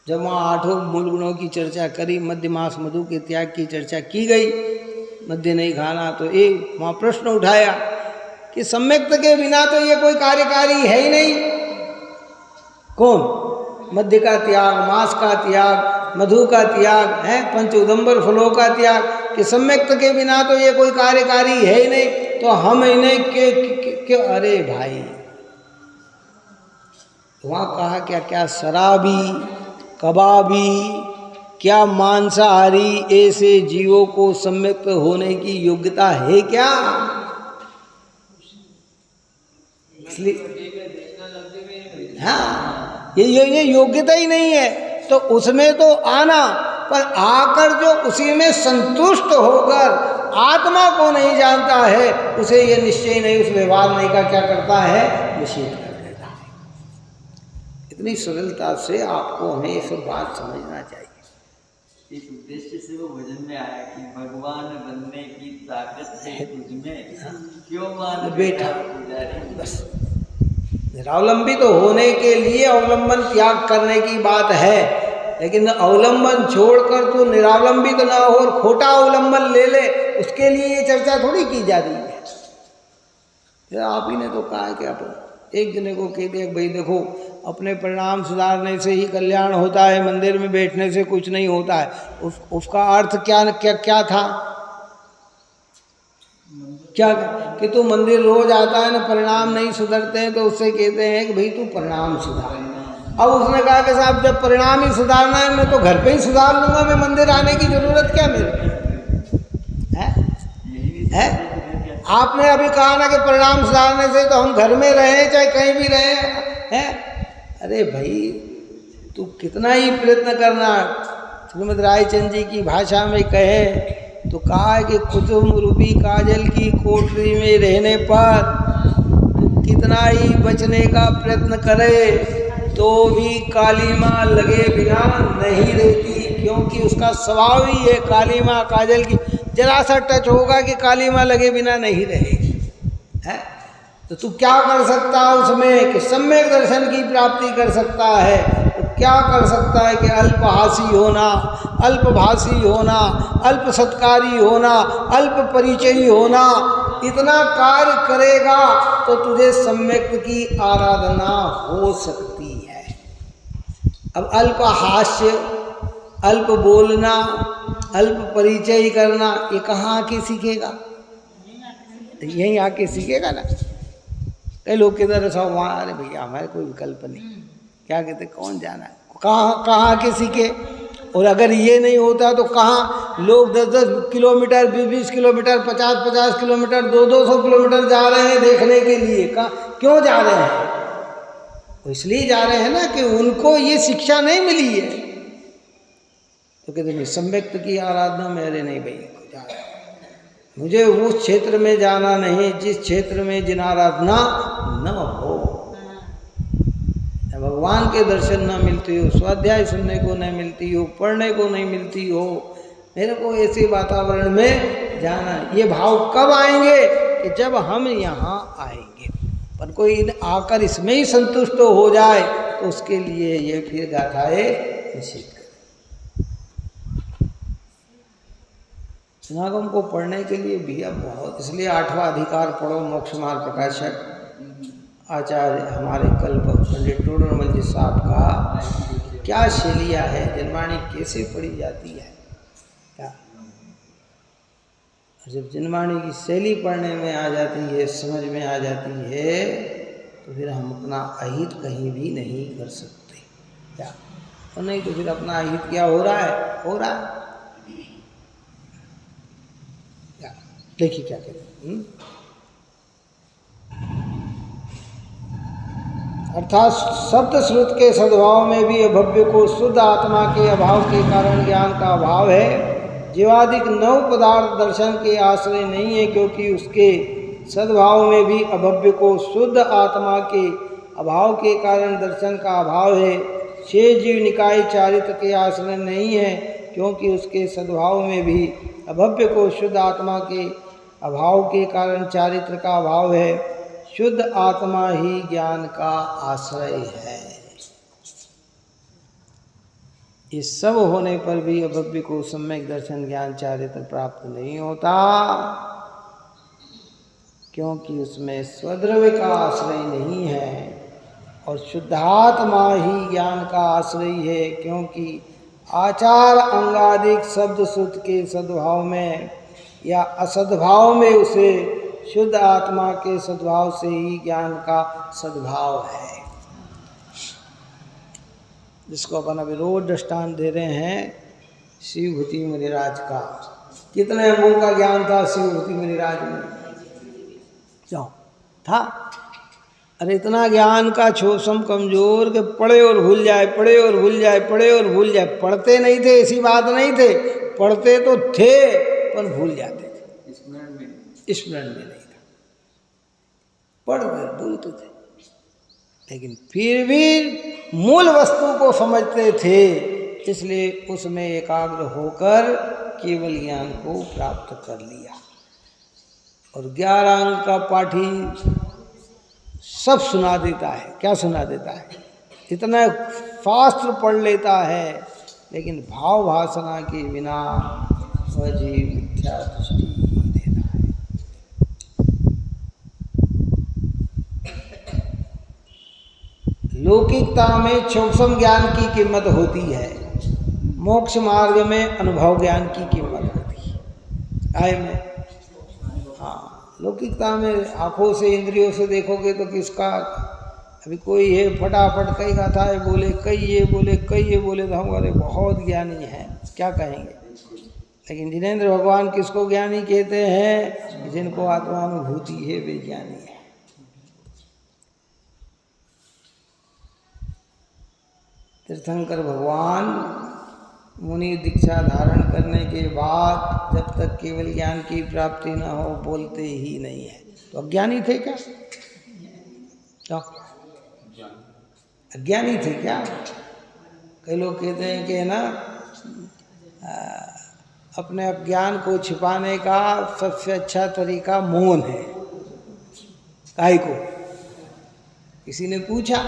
Speaker 1: जब वहाँ 8 मूल गुणों की चर्चा करी, मध्य मास मधु के त्याग की चर्चा की गई, मध्य नहीं खाना, तो एक वहाँ प्रश्न उठाया कि सम्यक्त के बिना तो ये कोई कार्यकारी है ही नहीं। कौन? मध्य का त्याग, मांस का त्याग, मधु का त्याग है, पंच उदंबर फलों का त्याग, कि सम्यक्त के बिना तो ये कोई कार्यकारी है ही नहीं, तो हम इन्हें क्यों? अरे भाई, वहाँ कहा क्या क्या शराबी, कबाबी, क्या मांसाहारी ऐसे जीवों को सम्यक्त होने की योग्यता है क्या? इसलिए हाँ, ये योग्यता ही नहीं है, तो उसमें तो आना, पर आकर जो उसी में संतुष्ट होकर आत्मा को नहीं जानता है, उसे ये निश्चय नहीं, उस व्यवहार नहीं का क्या करता है, निषेध कर देता है। इतनी सरलता से आपको हमें ये सब बात समझना चाहिए।
Speaker 2: इस उद्देश्य से वो भजन में आया कि भगवान बनने की ताकत है तुझमें, क्यों मान
Speaker 1: बेटा बस। निरावलंबी तो होने के लिए अवलंबन त्याग करने की बात है, लेकिन अवलंबन छोड़कर तो निरावलंबी तो ना हो और खोटा अवलंबन ले ले, उसके लिए ये चर्चा थोड़ी की जा रही है। आप ही ने तो कहा कि आप एक जने को कहते हैं भाई देखो, अपने परिणाम सुधारने से ही कल्याण होता है, मंदिर में बैठने से कुछ नहीं होता है। उसका अर्थ क्या था? क्या कि तू मंदिर रोज आता है ना, परिणाम नहीं सुधरते हैं, तो उससे कहते हैं कि भाई तू परिणाम सुधार। अब उसने कहा कि साहब जब परिणाम ही सुधारना है, मैं तो घर पे ही सुधार लूंगा, मैं मंदिर आने की जरूरत क्या मेरे है? आपने अभी कहा ना कि परिणाम सुधारने से तो हम घर में रहें चाहे कहीं भी रहें हैं। अरे भाई तू कितना ही प्रयत्न करना। श्रीमद् रायचंद जी की भाषा में कहे तो कहा है कि कुतुब रूपी काजल की कोठरी में रहने पर कितना ही बचने का प्रयत्न करे तो भी काली माँ लगे बिना नहीं रहती, क्योंकि उसका स्वभाव ही है काली माँ काजल की, जरा सा टच होगा कि काली माँ लगे बिना नहीं रहेगी है। तो तू क्या कर सकता है उसमें कि सम्यक दर्शन की प्राप्ति कर सकता है। तो क्या कर सकता है कि अल्पहासी होना, अल्पभाषी होना, अल्प सत्कारी होना, अल्प परिचयी होना, इतना कार्य करेगा तो तुझे सम्यक की आराधना हो सकती है। अब अल्प हास्य, अल्प बोलना, अल्प परिचय करना, ये कहाँ आके सीखेगा? यहीं आके सीखेगा ना। कई लोग कहते हैं सब वहाँ, अरे भैया हमारे कोई विकल्प नहीं, क्या कहते कौन जाना है, कहाँ आके सीखे। और अगर ये नहीं होता तो कहाँ लोग 10-10 किलोमीटर, 20-20 किलोमीटर, 50-50 किलोमीटर, 200-200 किलोमीटर जा रहे हैं देखने के लिए। क्यों जा रहे हैं? तो इसलिए जा रहे हैं ना कि उनको ये शिक्षा नहीं मिली है। तो कहते नहीं सम्यक्त की आराधना मेरे नहीं भाई जा रहा, मुझे उस क्षेत्र में जाना नहीं जिस क्षेत्र में जिन आराधना न हो, भगवान के दर्शन न मिलती हो, स्वाध्याय सुनने को नहीं मिलती हो, पढ़ने को नहीं मिलती हो, मेरे को ऐसे वातावरण में जाना। ये भाव कब आएंगे? कि जब हम यहाँ आएंगे। पर कोई आकर इसमें ही संतुष्ट हो जाए तो उसके लिए ये फिर गाथाएं निश्चित करें। समागम को पढ़ने के लिए भी अब बहुत, इसलिए 8वां अधिकार पढ़ो, मोक्ष मार्ग प्रकाशक आचार्य हमारे कल पंडित टोडरमल जी साहब का क्या शैलिया है, जनवाणी कैसे पढ़ी जाती है क्या। जब जनवाणी की शैली पढ़ने में आ जाती है, समझ में आ जाती है, तो फिर हम अपना अहित कहीं भी नहीं कर सकते क्या। और नहीं तो फिर अपना अहित क्या हो रहा है, हो रहा है। देखिए क्या कहते हैं, अर्थात शब्द श्रुत के सद्भाव में भी अभव्य को शुद्ध आत्मा के अभाव के कारण ज्ञान का अभाव है। जीवादिक 9 पदार्थ दर्शन के आश्रय नहीं है, क्योंकि उसके सद्भाव में भी अभव्य को शुद्ध आत्मा के अभाव के कारण दर्शन का अभाव है। शेष जीव निकाय चारित्र के आश्रय नहीं है, क्योंकि उसके सद्भाव में भी अभव्य को शुद्ध आत्मा के अभाव के कारण चारित्र का अभाव है। शुद्ध आत्मा ही ज्ञान का आश्रय है। इस सब होने पर भी अभव्य को सम्यक दर्शन ज्ञान चारित्र प्राप्त नहीं होता, क्योंकि उसमें स्वद्रव्य का आश्रय नहीं है। और शुद्धात्मा ही ज्ञान का आश्रय है, क्योंकि आचार अंगादिक शब्द श्रुत के सद्भाव में या असद्भाव में उसे शुद्ध आत्मा के सद्भाव से ही ज्ञान का सद्भाव है, जिसको अपन अभी रोज दृष्टांत दे रहे हैं शिवभूति मुनिराज का। कितने अंगों का ज्ञान था शिवभूति मुनिराज में? क्यों था? अरे इतना ज्ञान का छोसम कमजोर के पढ़े और भूल जाए, पढ़े और भूल जाए, पढ़े और भूल जाए। पढ़ते नहीं थे ऐसी बात नहीं थे, पढ़ते तो थे पर भूल जाते थे, स्मरण में नहीं था। पढ़ते भूलते थे, लेकिन फिर भी मूल वस्तु को समझते थे, इसलिए उसमें एकाग्र होकर केवल ज्ञान को प्राप्त कर लिया। और 11 अंक का पाठी सब सुना देता है। क्या सुना देता है? इतना शास्त्र पढ़ लेता है, लेकिन भाव भाषणा के बिना वह जीव मिथ्या दृष्टि देता है। लौकिकता में सूक्ष्म ज्ञान की कीमत होती है, मोक्ष मार्ग में अनुभव ज्ञान की कीमत होती है। आए में हाँ, लौकिकता में आंखों से इंद्रियों से देखोगे तो किसका, अभी कोई है फटाफट कई गाथाएं बोले, कई ये बोले, कई ये बोले, तो हम अरे बहुत ज्ञानी हैं, क्या कहेंगे। लेकिन जिनेंद्र भगवान किसको ज्ञानी कहते हैं? जिनको आत्मानुभूति है वे ज्ञानी है। तीर्थंकर भगवान मुनि दीक्षा धारण करने के बाद जब तक केवल ज्ञान की प्राप्ति न हो बोलते ही नहीं है। तो अज्ञानी थे क्या? तो अज्ञानी थे क्या? कई लोग कहते हैं कि ना अपने अज्ञान को छिपाने का सबसे अच्छा तरीका मौन है। काहे को? किसी ने पूछा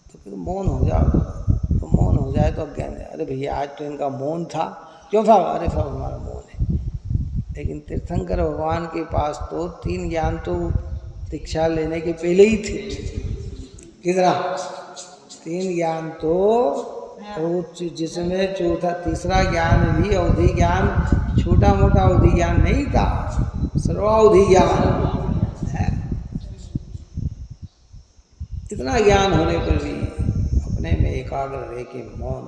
Speaker 1: तो फिर मौन हो जाओ, तो मौन हो जाए तो अज्ञान है। अरे भैया आज तो इनका मौन था, क्यों था? अरे सब हमारा मौन है। लेकिन तीर्थंकर भगवान के पास तो 3 ज्ञान तो दीक्षा लेने के पहले ही थे। कितना? 3 ज्ञान तो, जिसमें तीसरा ज्ञान भी अवधि ज्ञान, छोटा मोटा अवधि ज्ञान नहीं था, सर्वावधि ज्ञान है। इतना ज्ञान होने पर भी अपने में एकाग्र रह के मौन,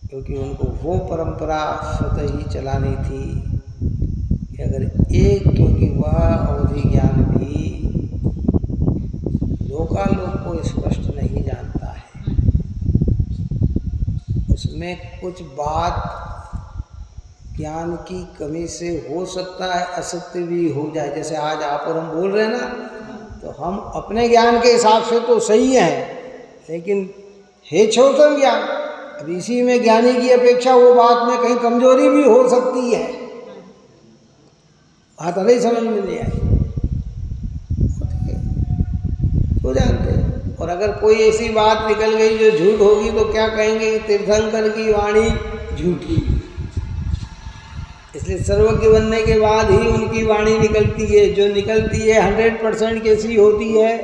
Speaker 1: क्योंकि उनको वो परंपरा स्वतः ही चलानी थी कि अगर एक, क्योंकि वह अवधि ज्ञान भी लोकालोक को स्पष्ट नहीं जानता है, उसमें कुछ बात ज्ञान की कमी से हो सकता है असत्य भी हो जाए। जैसे आज आप और हम बोल रहे हैं ना, तो हम अपने ज्ञान के हिसाब से तो सही हैं, लेकिन है छोटा ज्ञान। अब इसी में ज्ञानी की अपेक्षा वो बात में कहीं कमजोरी भी हो सकती है, बात नहीं समझ में नहीं आई तो जानते हैं। और अगर कोई ऐसी बात निकल गई जो झूठ होगी तो क्या कहेंगे? तीर्थंकर की वाणी झूठी। इसलिए सर्वज्ञ बनने के बाद ही उनकी वाणी निकलती है। जो निकलती है 100% कैसी होती है?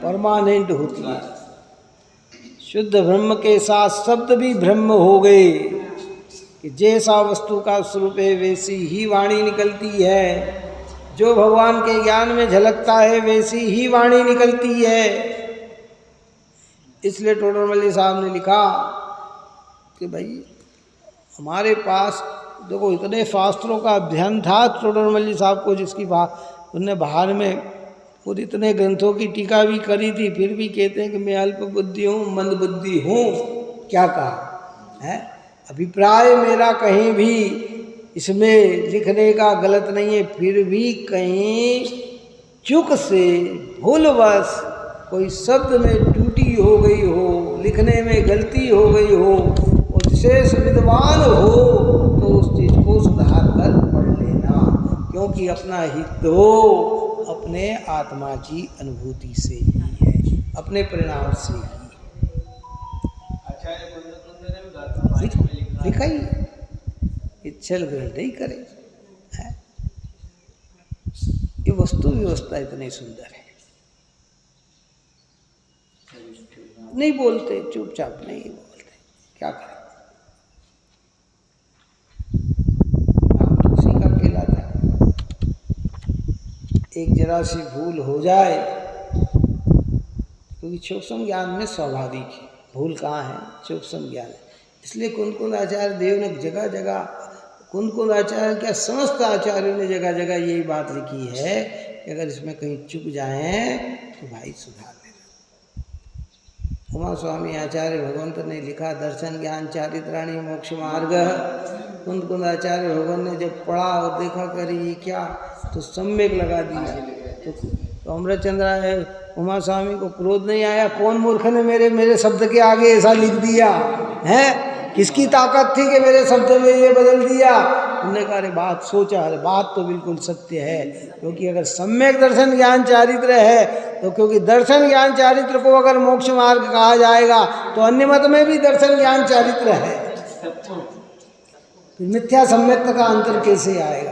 Speaker 1: परमानेंट होती है। शुद्ध ब्रह्म के साथ शब्द भी ब्रह्म हो गए कि जैसा वस्तु का स्वरूप है वैसी ही वाणी निकलती है। जो भगवान के ज्ञान में झलकता है वैसी ही वाणी निकलती है। इसलिए टोडरमल्ली साहब ने लिखा कि भाई हमारे पास देखो इतने शास्त्रों का अध्ययन था टोडरमल्ली साहब को, जिसकी बात उनने बाहर में खुद इतने ग्रंथों की टीका भी करी थी, फिर भी कहते हैं कि मैं अल्प बुद्धि हूँ, मंद बुद्धि हूँ। क्या कहा है? अभिप्राय मेरा कहीं भी इसमें लिखने का गलत नहीं है, फिर भी कहीं चूक से भूलवश कोई शब्द में त्रुटि हो गई हो, लिखने में गलती हो गई हो, और विशेष विद्वान हो तो उस चीज़ को सुधार कर पढ़ लेना, क्योंकि अपना हित तो अपने आत्मा की अनुभूति से ही है, अपने परिणाम से ही लिखा ही इच्छल ग्रहण नहीं करे। ये वस्तु व्यवस्था इतनी सुंदर है, नहीं बोलते, चुपचाप नहीं बोलते, क्या करें। नाम तो उसी का कहलाता है। एक जरा सी भूल हो जाए, क्योंकि सूक्ष्म ज्ञान में स्वाभाविक है, भूल कहाँ है, सूक्ष्म ज्ञान है। इसलिए कुंद आचार्य देव ने जगह जगह, कुंद आचार्य क्या समस्त आचार्यों ने जगह जगह यही बात लिखी है कि अगर इसमें कहीं चुक जाएं तो भाई सुधार लेना। उमा स्वामी आचार्य भगवंत ने लिखा दर्शन ज्ञान चारित्राणी मोक्ष मार्ग। कुंद आचार्य भगवान ने जब पढ़ा और देखा करी ये क्या, तो सम्यक लगा दिया। तो अमृतचंद्र उमा स्वामी को क्रोध नहीं आया, कौन मूर्ख ने मेरे शब्द के आगे ऐसा लिख दिया है, किसकी ताकत थी कि मेरे शब्द में ये बदल दिया। उन्होंने कहा अरे बात सोचा, अरे बात तो बिल्कुल सत्य है, क्योंकि अगर सम्यक दर्शन ज्ञान चारित्र है तो, क्योंकि दर्शन ज्ञान चारित्र को अगर मोक्ष मार्ग कहा जाएगा तो अन्य मत में भी दर्शन ज्ञान चारित्र है, फिर मिथ्या सम्यक का अंतर कैसे आएगा।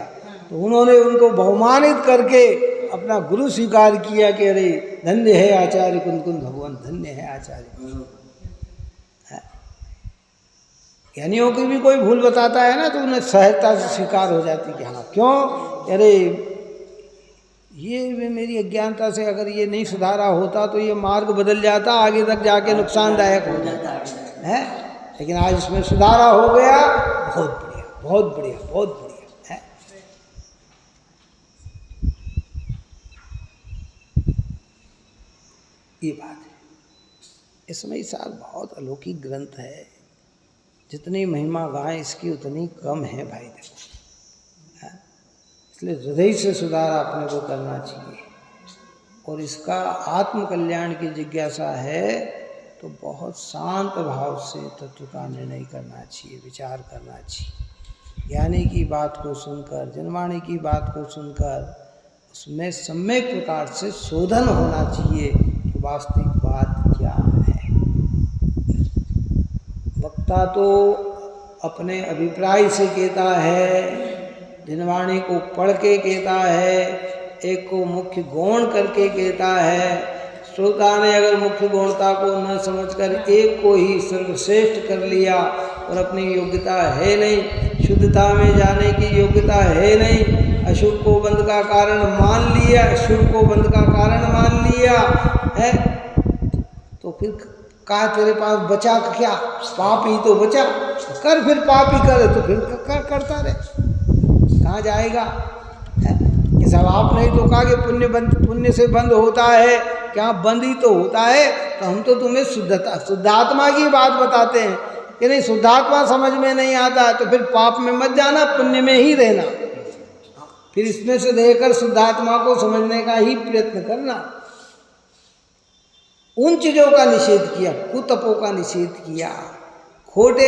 Speaker 1: तो उन्होंने उनको बहुमानित करके अपना गुरु स्वीकार किया कि अरे धन्य है आचार्य कुंद भगवान, धन्य है आचार्य। ज्ञानियों की भी कोई भूल बताता है ना तो उन्हें सहजता से स्वीकार हो जाती कि हाँ, क्यों, अरे ये मेरी अज्ञानता से अगर ये नहीं सुधारा होता तो ये मार्ग बदल जाता, आगे तक जाके नुकसानदायक हो जाता है, लेकिन आज इसमें सुधारा हो गया, बहुत बढ़िया, बहुत बढ़िया, बहुत बढ़िया है। ये बात है। इसमें साल बहुत अलौकिक ग्रंथ है, जितनी महिमा गाएं इसकी उतनी कम है भाई, देखो। इसलिए हृदय से सुधार अपने को करना चाहिए, और इसका आत्म कल्याण की जिज्ञासा है तो बहुत शांत भाव से तत्व का निर्णय करना चाहिए, विचार करना चाहिए। ज्ञानी की बात को सुनकर, जनवाणी की बात को सुनकर उसमें सम्यक प्रकार से शोधन होना चाहिए कि वास्तविक बात क्या है। वक्ता तो अपने अभिप्राय से कहता है, जनवाणी को पढ़ के कहता है, एक को मुख्य गौण करके कहता है। श्रोता ने अगर मुख्य गौणता को न समझकर एक को ही सर्वश्रेष्ठ कर लिया और अपनी योग्यता है नहीं, शुद्धता में जाने की योग्यता है नहीं, अशुभ को बंध का कारण मान लिया, शुभ को बंध का कारण मान लिया है, तो फिर कहा तेरे पास बचा क्या, पाप ही तो बचा, कर फिर पाप ही करे, तो फिर करता रहे, कहाँ जाएगा। ये सब आप नहीं तो कहा कि पुण्य से बंद होता है, क्या बंद ही तो होता है। तो हम तो तुम्हें शुद्धात्मा की बात बताते हैं कि नहीं, शुद्धात्मा समझ में नहीं आता तो फिर पाप में मत जाना, पुण्य में ही रहना, फिर इसमें से रहकर शुद्धात्मा को समझने का ही प्रयत्न करना। उन चीज़ों का निषेध किया, कुतपों का निषेध किया, खोटे,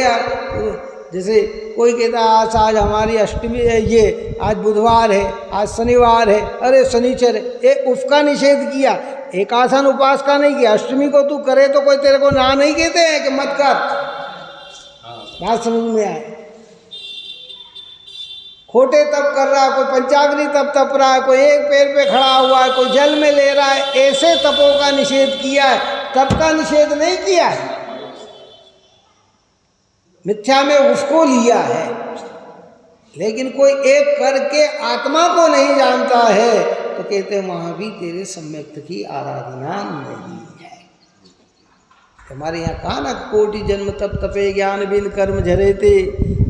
Speaker 1: जैसे कोई कहता आज हमारी अष्टमी है, ये आज बुधवार है, आज शनिवार है, अरे शनिचर है, उसका निषेध किया, एकासन उपास का नहीं किया। अष्टमी को तू करे तो कोई तेरे को ना नहीं कहते हैं कि मत कर, बात समझ में आए। खोटे तप कर रहा है, कोई पंचाग्नि तप रहा है, कोई एक पैर पे खड़ा हुआ है, कोई जल में ले रहा है, ऐसे तपों का निषेध किया है, तप का निषेध नहीं किया है। मिथ्या में उसको लिया है, लेकिन कोई एक करके आत्मा को नहीं जानता है तो कहते वहां भी तेरे सम्यक्त की आराधना नहीं है। हमारे यहाँ कहा ना, कोटि जन्म तप तपे ज्ञान बिन कर्म झरेते,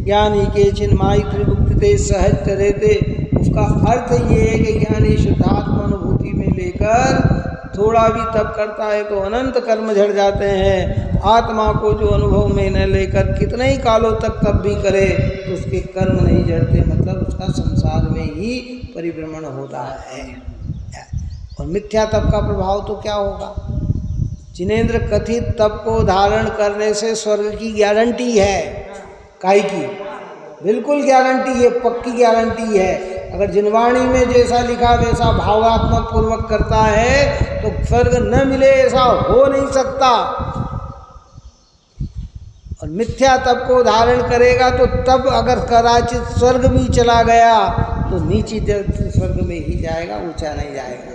Speaker 1: ज्ञानी के चिन्माई त्रिभुक्ति सहज चरेते। उसका अर्थ ये है कि ज्ञानी शुद्धात्मा अनुभूति में लेकर थोड़ा भी तप करता है तो अनंत कर्म झड़ जाते हैं। आत्मा को जो अनुभव में न लेकर कितने ही कालों तक तप भी करे तो उसके कर्म नहीं झड़ते, मतलब उसका संसार में ही परिभ्रमण होता है। और मिथ्या तप का प्रभाव तो क्या होगा, जिनेंद्र कथित तप को धारण करने से स्वर्ग की गारंटी है। काहे की? बिल्कुल गारंटी है, पक्की गारंटी है। अगर जिनवाणी में जैसा लिखा वैसा भावात्मक पूर्वक करता है तो स्वर्ग न मिले ऐसा हो नहीं सकता। और मिथ्या तप को धारण करेगा तो तब अगर कदाचित स्वर्ग भी चला गया तो नीची स्वर्ग में ही जाएगा, ऊंचा नहीं जाएगा।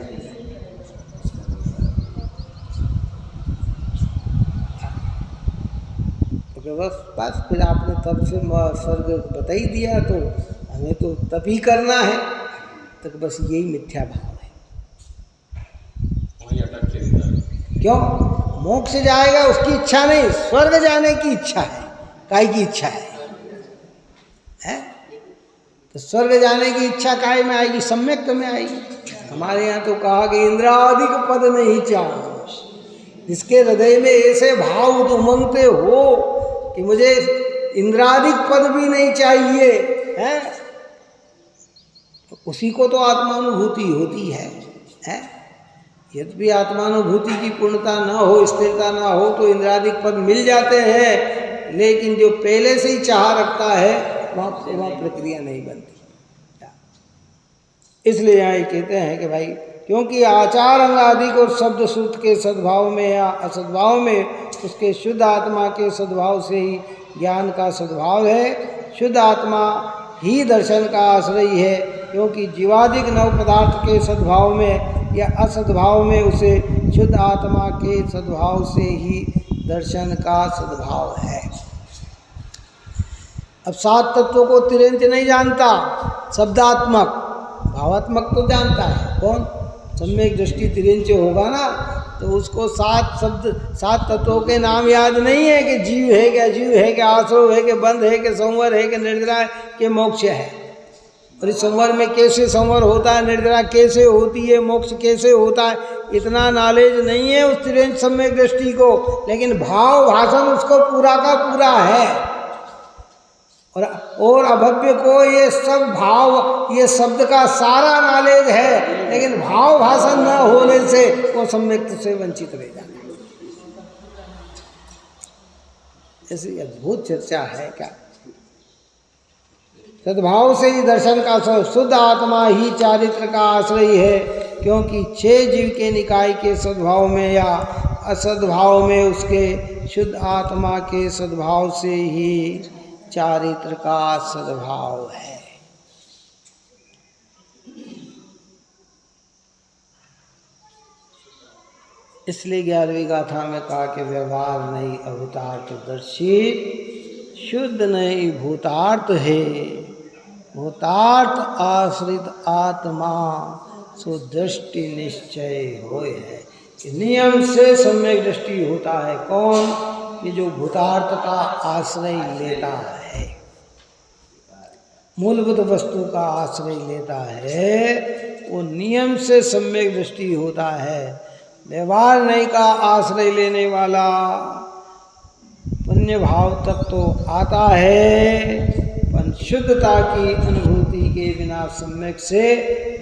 Speaker 1: तो बस फिर आपने तब से स्वर्ग बता ही दिया तो हमें तो तप ही करना है। तो बस यही मिथ्या भाव है। क्यों? मोक्ष जाएगा उसकी इच्छा नहीं, स्वर्ग जाने की इच्छा है। काय की इच्छा है? तो स्वर्ग जाने की इच्छा काय में आएगी? सम्यक में आएगी। हमारे यहाँ तो कहा कि इंद्रादिक पद नहीं चाहिए। जिसके हृदय में ऐसे भाव उमंगते हो कि मुझे इंद्रादिक पद भी नहीं चाहिए है, तो उसी को तो आत्मानुभूति होती है? यद्यपि आत्मानुभूति की पूर्णता न हो, स्थिरता न हो तो इंद्रादिक पद मिल जाते हैं, लेकिन जो पहले से ही चाह रखता है वहाँ प्रक्रिया नहीं बनती। इसलिए यहाँ ये कहते हैं कि भाई क्योंकि आचार अंगादि को शब्द श्रुत के सद्भाव में या असद्भाव में उसके शुद्ध आत्मा के सद्भाव से ही ज्ञान का सद्भाव है। शुद्ध आत्मा ही दर्शन का आश्रय है, क्योंकि जीवादिक नव पदार्थ के सद्भाव में या असद्भाव में उसे शुद्ध आत्मा के सद्भाव से ही दर्शन का सद्भाव है। अब 7 तत्वों को तिरेंच नहीं जानता, शब्दात्मक भावात्मक तो जानता है। कौन? सम्यक दृष्टि तिरेंच होगा ना तो उसको 7 तत्वों के नाम याद नहीं है कि जीव है क्या, जीव है क्या, आसव है कि बंध है कि संवर है कि निर्जरा है कि मोक्ष है। और इस संवर में कैसे संवर होता है, निर्जरा कैसे होती है, मोक्ष कैसे होता है, इतना नॉलेज नहीं है उस तिरेंच सम्यक दृष्टि को। लेकिन भाव भाषण उसको पूरा का पूरा है। और अभव्य को ये सब भाव, ये शब्द का सारा नॉलेज है, लेकिन भाव भाषण न होने से वो सम्यक से वंचित रह जाता है। ऐसी अद्भुत चर्चा है क्या? सद्भाव से ही दर्शन का शुद्ध आत्मा ही चारित्र का आश्रय है, क्योंकि 6 जीव के निकाय के सद्भाव में या असद्भाव में उसके शुद्ध आत्मा के सद्भाव से ही चारित्र का सद्भाव है। इसलिए 11वीं गाथा में कहा कि व्यवहार नहीं अभूतार्थ दर्शित, शुद्ध नहीं भूतार्थ है, भूतार्थ आश्रित आत्मा सो दृष्टि निश्चय होय है। नियम से सम्यक दृष्टि होता है। कौन? कि जो भूतार्थ का आश्रय लेता है, मूलभूत वस्तु का आश्रय लेता है, वो नियम से सम्यक दृष्टि होता है। व्यवहार नहीं का आश्रय लेने वाला पुण्य भाव तक तो आता है, पर शुद्धता की अनुभूति के बिना सम्यक से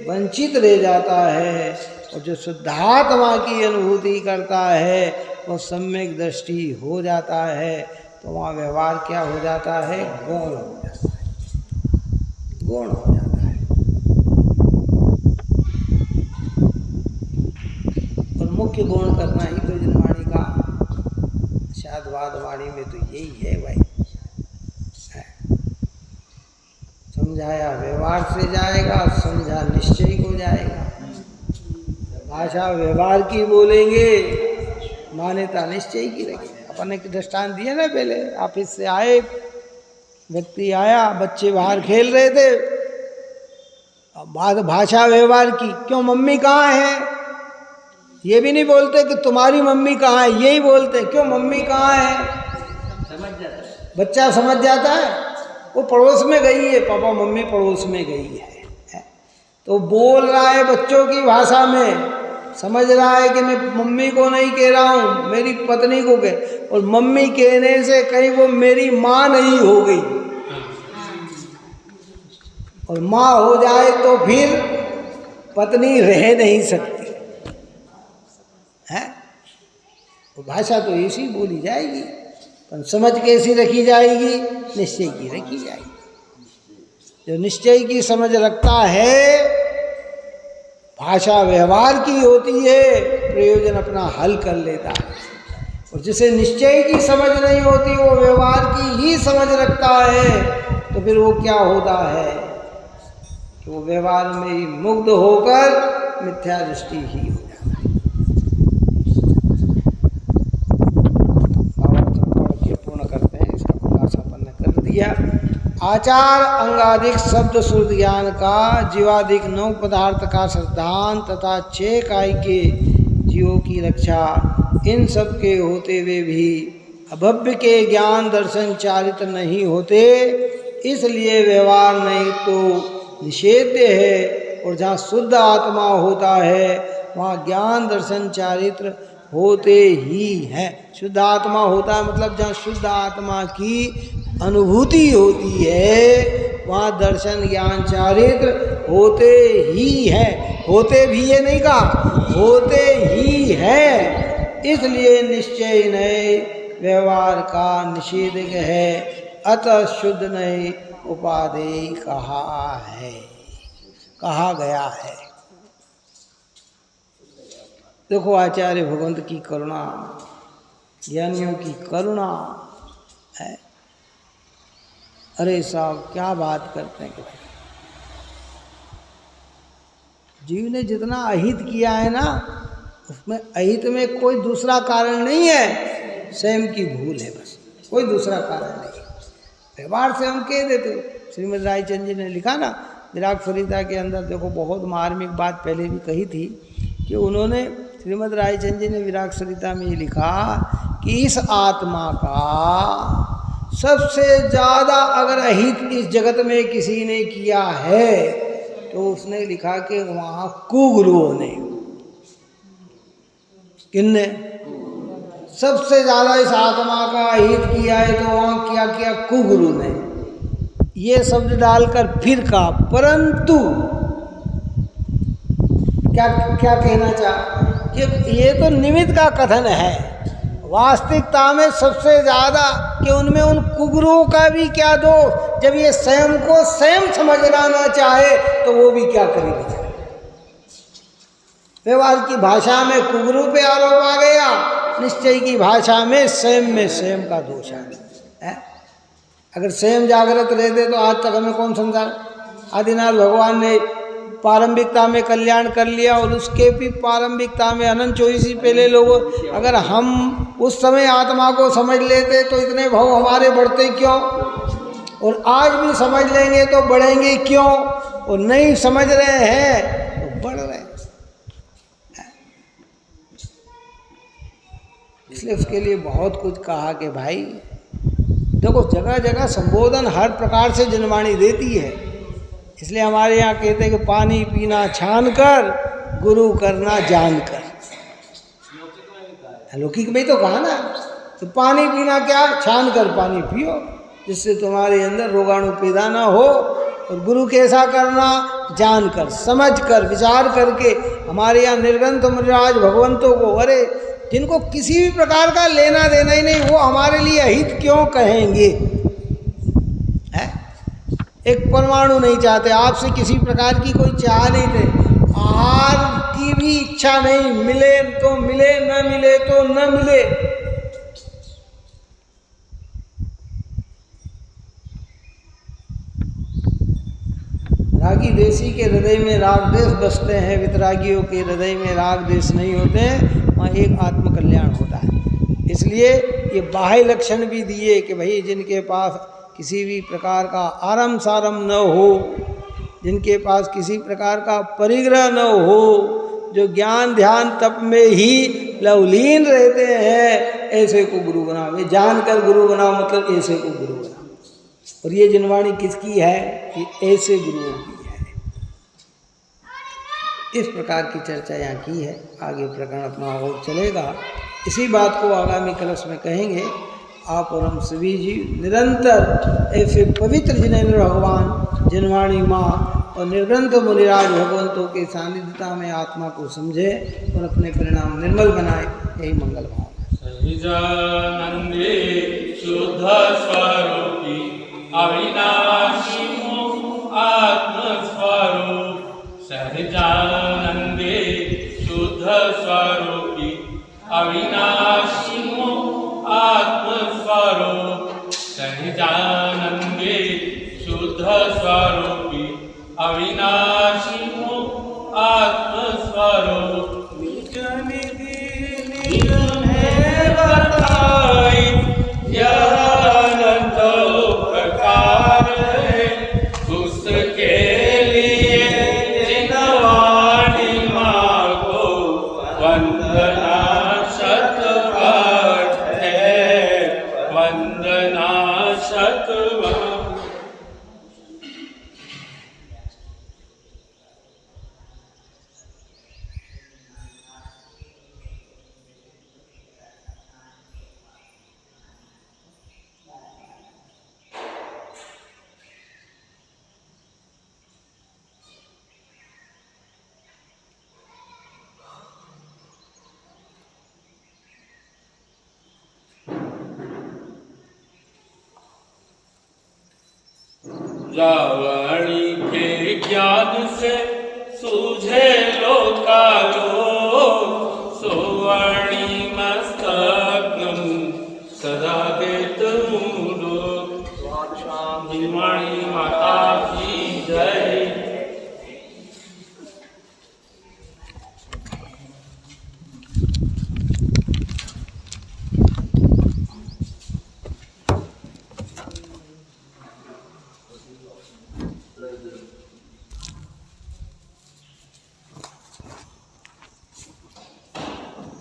Speaker 1: वंचित रह जाता है। और जो शुद्धात्मा की अनुभूति करता है वो सम्यक दृष्टि हो जाता है, तो वहाँ व्यवहार क्या हो जाता है? गौण हो जाता है, गौण हो जाता है। और मुख्य गौण करना ही तो जिनवाणी का शादवाद वाणी में तो यही है भाई। समझाया व्यवहार से जाएगा, समझा निश्चय को जाएगा। भाषा व्यवहार की बोलेंगे, मान्यता निश्चय की रखेंगे। अपन ने दृष्टांत दिया ना, पहले ऑफिस से आए, व्यक्ति आया, बच्चे बाहर खेल रहे थे, अब बात भाषा व्यवहार की, क्यों मम्मी कहाँ है? ये भी नहीं बोलते कि तुम्हारी मम्मी कहाँ है, यही बोलते क्यों मम्मी कहाँ है।
Speaker 2: समझ जाता है,
Speaker 1: बच्चा समझ जाता है, वो पड़ोस में गई है, पापा मम्मी पड़ोस में गई है। तो बोल रहा है बच्चों की भाषा में, समझ रहा है कि मैं मम्मी को नहीं कह रहा हूँ, मेरी पत्नी को कह, और मम्मी कहने से कहीं वो मेरी माँ नहीं हो गई, और माँ हो जाए तो फिर पत्नी रह नहीं सकती है। वो भाषा तो ऐसी बोली जाएगी, पर समझ कैसी रखी जाएगी? निश्चय की रखी जाएगी। जो निश्चय की समझ रखता है, भाषा व्यवहार की होती है, प्रयोजन अपना हल कर लेता है। और जिसे निश्चय की समझ नहीं होती, वो व्यवहार की ही समझ रखता है, तो फिर वो क्या होता है कि वो व्यवहार में ही मुग्ध होकर मिथ्या दृष्टि ही हो जाता है। पढ़ के पूर्ण करते हैं, इसका खुलासा अपन ने कर दिया। आचार अंगाधिक शब्द श्रुत ज्ञान का, जीवाधिक 9 पदार्थ का सिद्धांत तथा 6 काय के जीवों की रक्षा, इन सब के होते हुए भी अभव्य के ज्ञान दर्शन चारित्र नहीं होते, इसलिए व्यवहार नहीं तो निषेध्य है। और जहाँ शुद्ध आत्मा होता है वहाँ ज्ञान दर्शन चारित्र होते ही हैं। शुद्ध आत्मा होता है मतलब जहाँ शुद्ध आत्मा की अनुभूति होती है, वहाँ दर्शन ज्ञान चारित्र होते ही हैं। होते भी ये नहीं कहा, होते ही है। इसलिए निश्चय नहीं व्यवहार का निषेधक है, अतः शुद्ध नहीं उपादेय कहा गया है। देखो आचार्य भगवंत की करुणा, ज्ञानियों की करुणा है। अरे साहब क्या बात करते हैं। जीव ने जितना अहित किया है ना, उसमें अहित में कोई दूसरा कारण नहीं है, स्वयं की भूल है बस, कोई दूसरा कारण नहीं। व्यवहार से हम कह देते। श्रीमद् रायचंद जी ने लिखा ना विराग सरिता के अंदर, देखो बहुत मार्मिक बात पहले भी कही थी कि उन्होंने, श्रीमद् रायचंद जी ने विराग सरिता में ये लिखा कि इस आत्मा का सबसे ज़्यादा अगर अहित इस जगत में किसी ने किया है तो उसने लिखा कि वहाँ कुगुरुओं ने। किन्ने? सबसे ज़्यादा इस आत्मा का अहित किया है तो वहाँ क्या किया? कुगुरु ने। ये शब्द डालकर फिर कहा, परंतु क्या क्या कहना चाह कि ये तो निमित्त का कथन है, वास्तविकता में सबसे ज़्यादा कि उनमें उन कुगुरुओं का भी क्या दोष, जब ये स्वयं को स्वयं समझना ना चाहे तो वो भी क्या करेगी। व्यवहार की भाषा में कुगुरु पे आरोप आ गया, निश्चय की भाषा में स्वयं का दोष आ गया। अगर स्वयं जागृत रहते तो आज तक हमें कौन समझा। आदिनाथ भगवान ने पारंभिकता में कल्याण कर लिया और उसके भी पारंभिकता में अनंत चौधरी पहले लोगों, अगर हम उस समय आत्मा को समझ लेते तो इतने भाव हमारे बढ़ते क्यों, और आज भी समझ लेंगे तो बढ़ेंगे क्यों, और नहीं समझ रहे हैं तो बढ़ रहे हैं। इसलिए उसके लिए बहुत कुछ कहा कि भाई देखो जगह जगह संबोधन हर प्रकार से जनवाणी देती है। इसलिए हमारे यहाँ कहते हैं कि पानी पीना छान कर, गुरु करना जान कर। लौकिक में तो कहा ना, तो पानी पीना क्या, छान कर पानी पियो जिससे तुम्हारे अंदर रोगाणु पैदा ना हो, और गुरु कैसा करना, जान कर, समझ कर, विचार करके। हमारे यहाँ निर्ग्रंथ मुनिराज भगवंतों को, अरे जिनको किसी भी प्रकार का लेना देना ही नहीं, वो हमारे लिए अहित क्यों कहेंगे। है? एक परमाणु नहीं चाहते, आपसे किसी प्रकार की कोई चाह नहीं थे, आहार की भी इच्छा नहीं, मिले तो मिले, न मिले तो न मिले। रागी देशी के हृदय में राग देश बसते हैं, वितरागियों के हृदय में राग देश नहीं होते हैं, वहाँ एक आत्मकल्याण होता है। इसलिए ये बाह्य लक्षण भी दिए कि भाई जिनके पास किसी भी प्रकार का आरम सारम न हो, जिनके पास किसी प्रकार का परिग्रह न हो, जो ज्ञान ध्यान तप में ही लवलीन रहते हैं, ऐसे को गुरु बनाओ। जानकर गुरु बनाओ मतलब ऐसे को गुरु बनाओ। और ये जिनवाणी किसकी है कि ऐसे गुरुओं की है। इस प्रकार की चर्चा यहाँ की है। आगे प्रकरण अपना और चलेगा। इसी बात को आगामी कलश में कहेंगे। आप और हम सभी जी निरंतर ऐसे पवित्र जिनेन्द्र भगवान, जिनवाणी माँ और निर्ग्रंथ मुनिराज भगवंतों के सानिध्यता में आत्मा को समझे और अपने परिणाम निर्मल बनाए। यही मंगल भावना।
Speaker 3: सहजानंदे शुद्ध स्वरूपी अविनाशी आत्मस्वरूप सहजानंदे शुद्ध स्वरूपी अविनाशी आत्मस्वरूप सहजानंदे शुद्ध स्वरूपी अविनाशी आत्मस्वरूप निज निधि निज में बताई यह अनंत उपकार है उसके लिए जिनवाणी मांगो वंदना शतवार है वंदना शतवार। रावणी के ज्ञान से सूझे